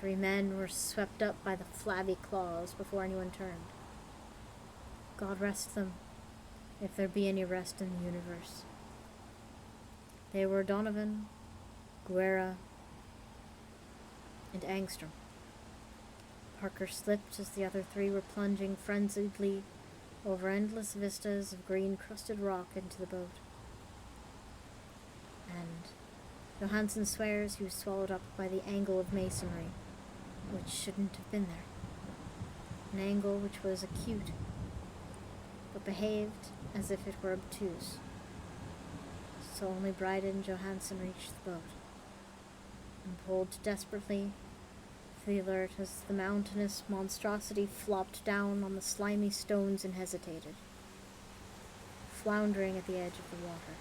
3 men were swept up by the flabby claws before anyone turned. God rest them, if there be any rest in the universe. They were Donovan, Guerra, and Angstrom. Parker slipped as the other 3 were plunging frenziedly over endless vistas of green-crusted rock into the boat. And Johansen swears he was swallowed up by the angle of masonry, which shouldn't have been there. An angle which was acute, but behaved as if it were obtuse. So only Bryden and Johansen reached the boat, and pulled desperately for the alert as the mountainous monstrosity flopped down on the slimy stones and hesitated, floundering at the edge of the water.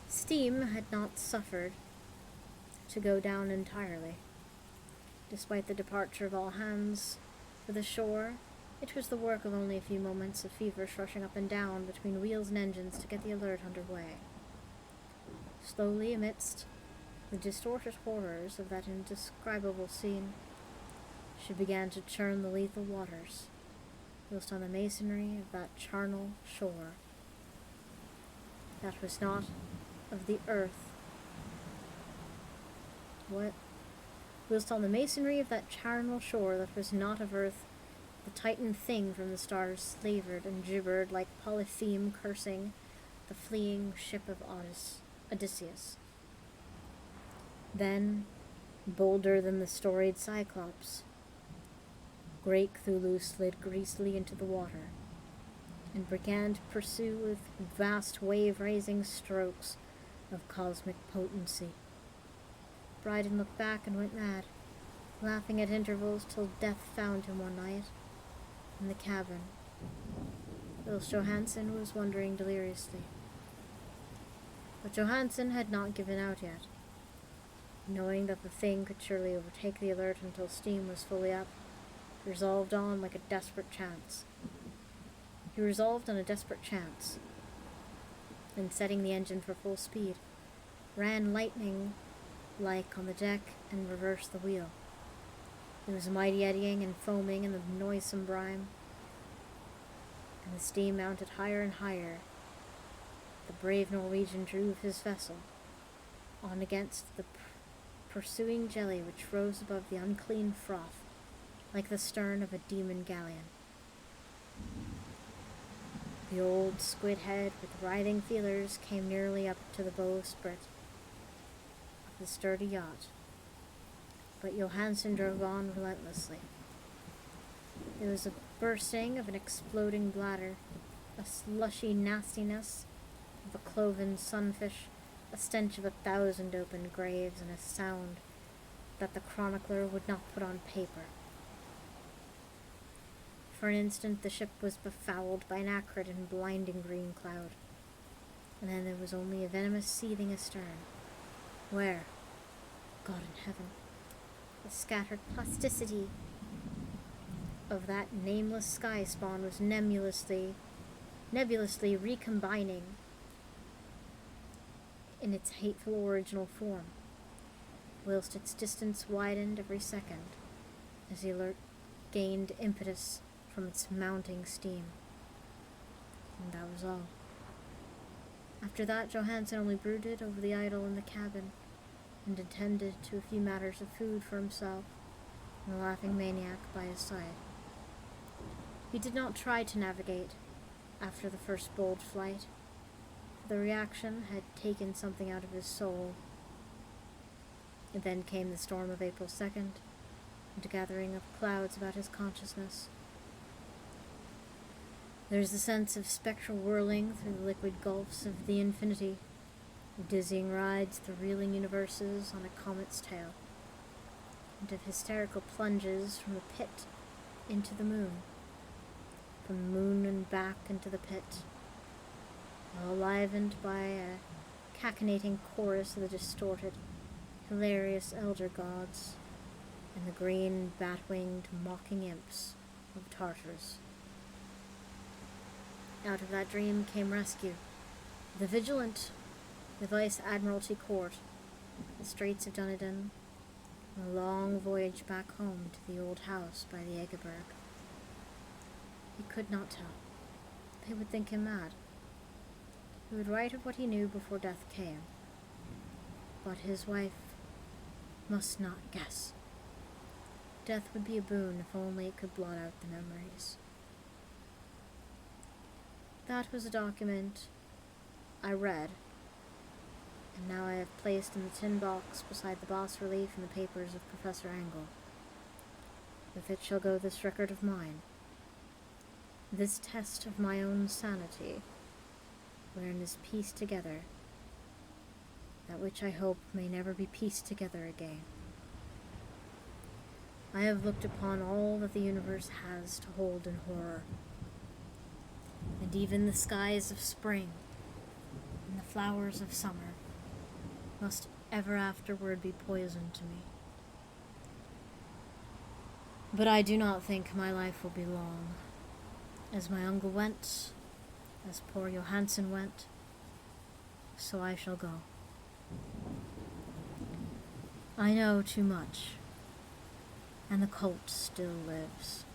Steam had not suffered to go down entirely. Despite the departure of all hands for the shore, it was the work of only a few moments of feverish rushing up and down between wheels and engines to get the alert under way. Slowly, amidst the distorted horrors of that indescribable scene, she began to churn the lethal waters, whilst on the masonry of that charnel shore, that was not of the earth, whilst on the masonry of that charnel shore that was not of earth, the Titan thing from the stars slavered and gibbered like Polypheme cursing the fleeing ship of Odysseus. Then, bolder than the storied Cyclops, great Cthulhu slid greasily into the water, and began to pursue with vast wave-raising strokes of cosmic potency. Bryden looked back and went mad, laughing at intervals till death found him one night in the cabin, whilst Johansen was wondering deliriously. But Johansen had not given out yet. Knowing that the thing could surely overtake the alert until steam was fully up, he resolved on like a desperate chance. He resolved on a desperate chance, and setting the engine for full speed, ran lightning-like on the deck and reversed the wheel. There was a mighty eddying and foaming in the noisome brine, and the steam mounted higher and higher. The brave Norwegian drove his vessel on against the pursuing jelly which rose above the unclean froth like the stern of a demon galleon. The old squid head with writhing feelers came nearly up to the bowsprit of the sturdy yacht, but Johansen drove on relentlessly. There was a bursting of an exploding bladder, a slushy nastiness of a cloven sunfish, a stench of 1,000 open graves, and a sound that the chronicler would not put on paper. For an instant the ship was befouled by an acrid and blinding green cloud, and then there was only a venomous seething astern. Where? God in heaven. The scattered plasticity of that nameless sky spawn was nebulously recombining in its hateful original form, whilst its distance widened every second as the alert gained impetus from its mounting steam. And that was all. After that, Johansen only brooded over the idol in the cabin and attended to a few matters of food for himself and the laughing maniac by his side. He did not try to navigate after the first bold flight, for the reaction had taken something out of his soul. And then came the storm of April 2nd, and a gathering of clouds about his consciousness. There is the sense of spectral whirling through the liquid gulfs of the infinity, of dizzying rides through reeling universes on a comet's tail, and of hysterical plunges from the pit into the moon, from the moon and back into the pit, all livened by a cachinnating chorus of the distorted, hilarious elder gods and the green, bat-winged, mocking imps of Tartarus. Out of that dream came rescue. The Vigilant, the Vice Admiralty Court, the Straits of Dunedin, and a long voyage back home to the old house by the Egeberg. He could not tell. They would think him mad. He would write of what he knew before death came. But his wife must not guess. Death would be a boon if only it could blot out the memories. That was a document I read, and now I have placed in the tin box beside the bas-relief and the papers of Professor Angle. With it shall go this record of mine, this test of my own sanity, wherein is pieced together that which I hope may never be pieced together again. I have looked upon all that the universe has to hold in horror, and even the skies of spring and the flowers of summer must ever afterward be poison to me. But I do not think my life will be long. As my uncle went, as poor Johansen went, so I shall go. I know too much, and the cult still lives.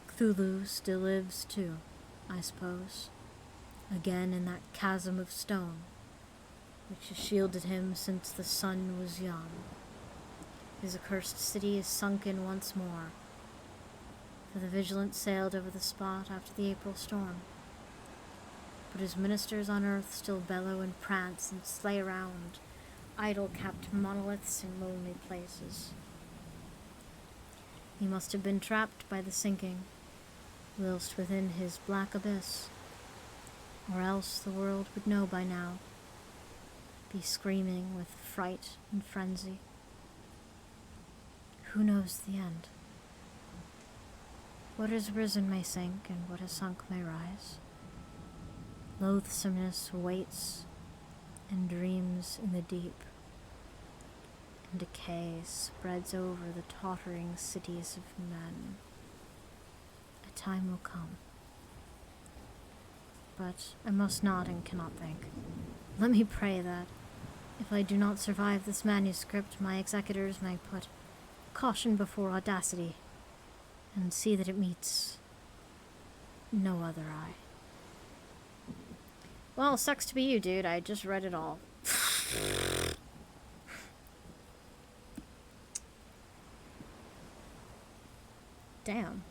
Cthulhu still lives too, I suppose, again in that chasm of stone which has shielded him since the sun was young. His accursed city is sunken once more, for the Vigilant sailed over the spot after the April storm. But his ministers on earth still bellow and prance and slay around idol-capped monoliths in lonely places. He must have been trapped by the sinking, whilst within his black abyss, or else the world would know by now, be screaming with fright and frenzy. Who knows the end? What has risen may sink, and what has sunk may rise. Loathsomeness waits and dreams in the deep, and decay spreads over the tottering cities of men. A time will come. But I must not and cannot think. Let me pray that, if I do not survive this manuscript, my executors may put caution before audacity, and see that it meets no other eye. Well, sucks to be you, dude. I just read it all. Damn.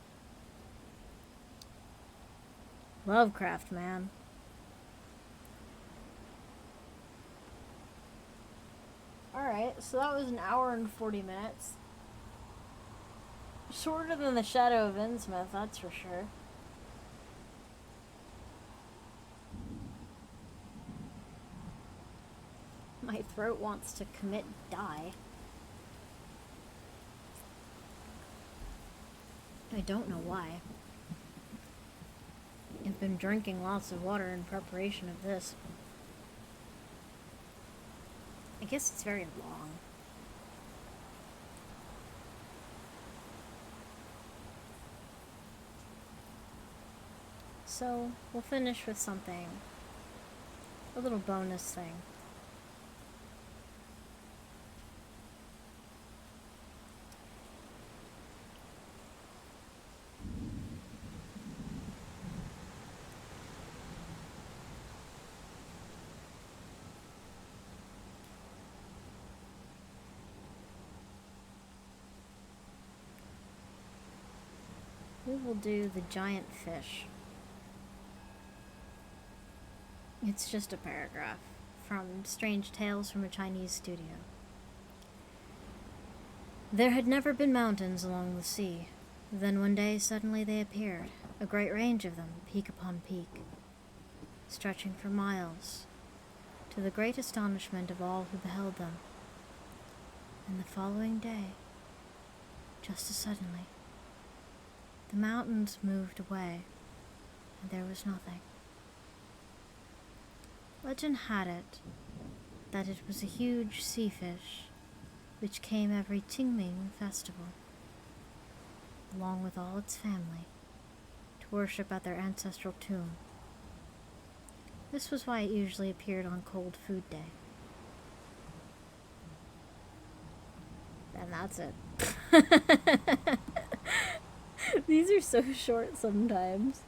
Lovecraft, man. Alright, so that was an hour and 40 minutes. Shorter than the Shadow of Innsmouth, that's for sure. My throat wants to commit die. I don't know why. I've been drinking lots of water in preparation of this. I guess it's very long. So, we'll finish with something. A little bonus thing. We will do the giant fish. It's just a paragraph from Strange Tales from a Chinese Studio. There had never been mountains along the sea. Then one day suddenly they appeared, a great range of them, peak upon peak, stretching for miles, to the great astonishment of all who beheld them. And the following day, just as suddenly, the mountains moved away, and there was nothing. Legend had it that it was a huge sea fish which came every Qingming festival, along with all its family, to worship at their ancestral tomb. This was why it usually appeared on Cold Food Day. And that's it. These are so short sometimes.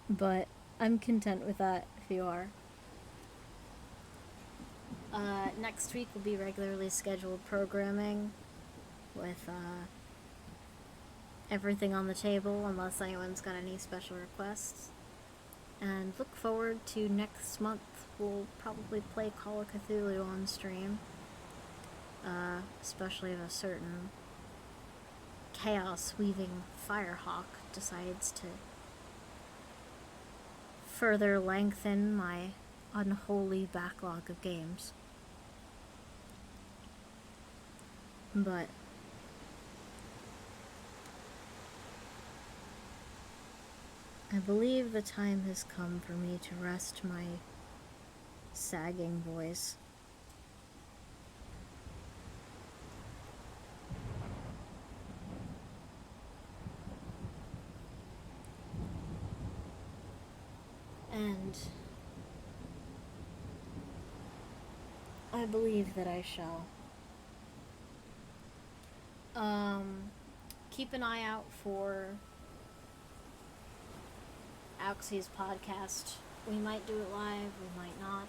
But I'm content with that, if you are. Next week will be regularly scheduled programming with everything on the table, unless anyone's got any special requests. And look forward to next month. We'll probably play Call of Cthulhu on stream. Especially if a certain chaos-weaving firehawk decides to further lengthen my unholy backlog of games. But I believe the time has come for me to rest my sagging voice. And I believe that I shall. Keep an eye out for Auxie's podcast. We might do it live, we might not.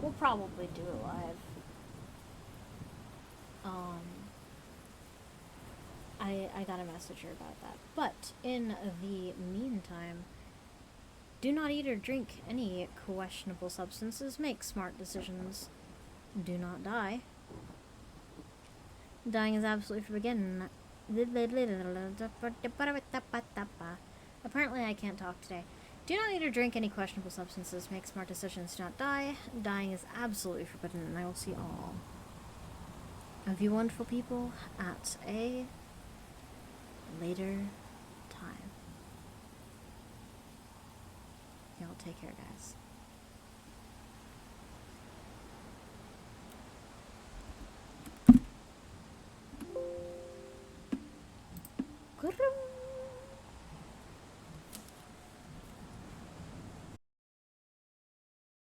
We'll probably do it live. I got a message here about that. But in the meantime, do not eat or drink any questionable substances. Make smart decisions. Do not die. Dying is absolutely forbidden. Apparently I can't talk today. Do not eat or drink any questionable substances. Make smart decisions. Do not die. Dying is absolutely forbidden, and I will see all of you wonderful people at a later time. Y'all take care, guys.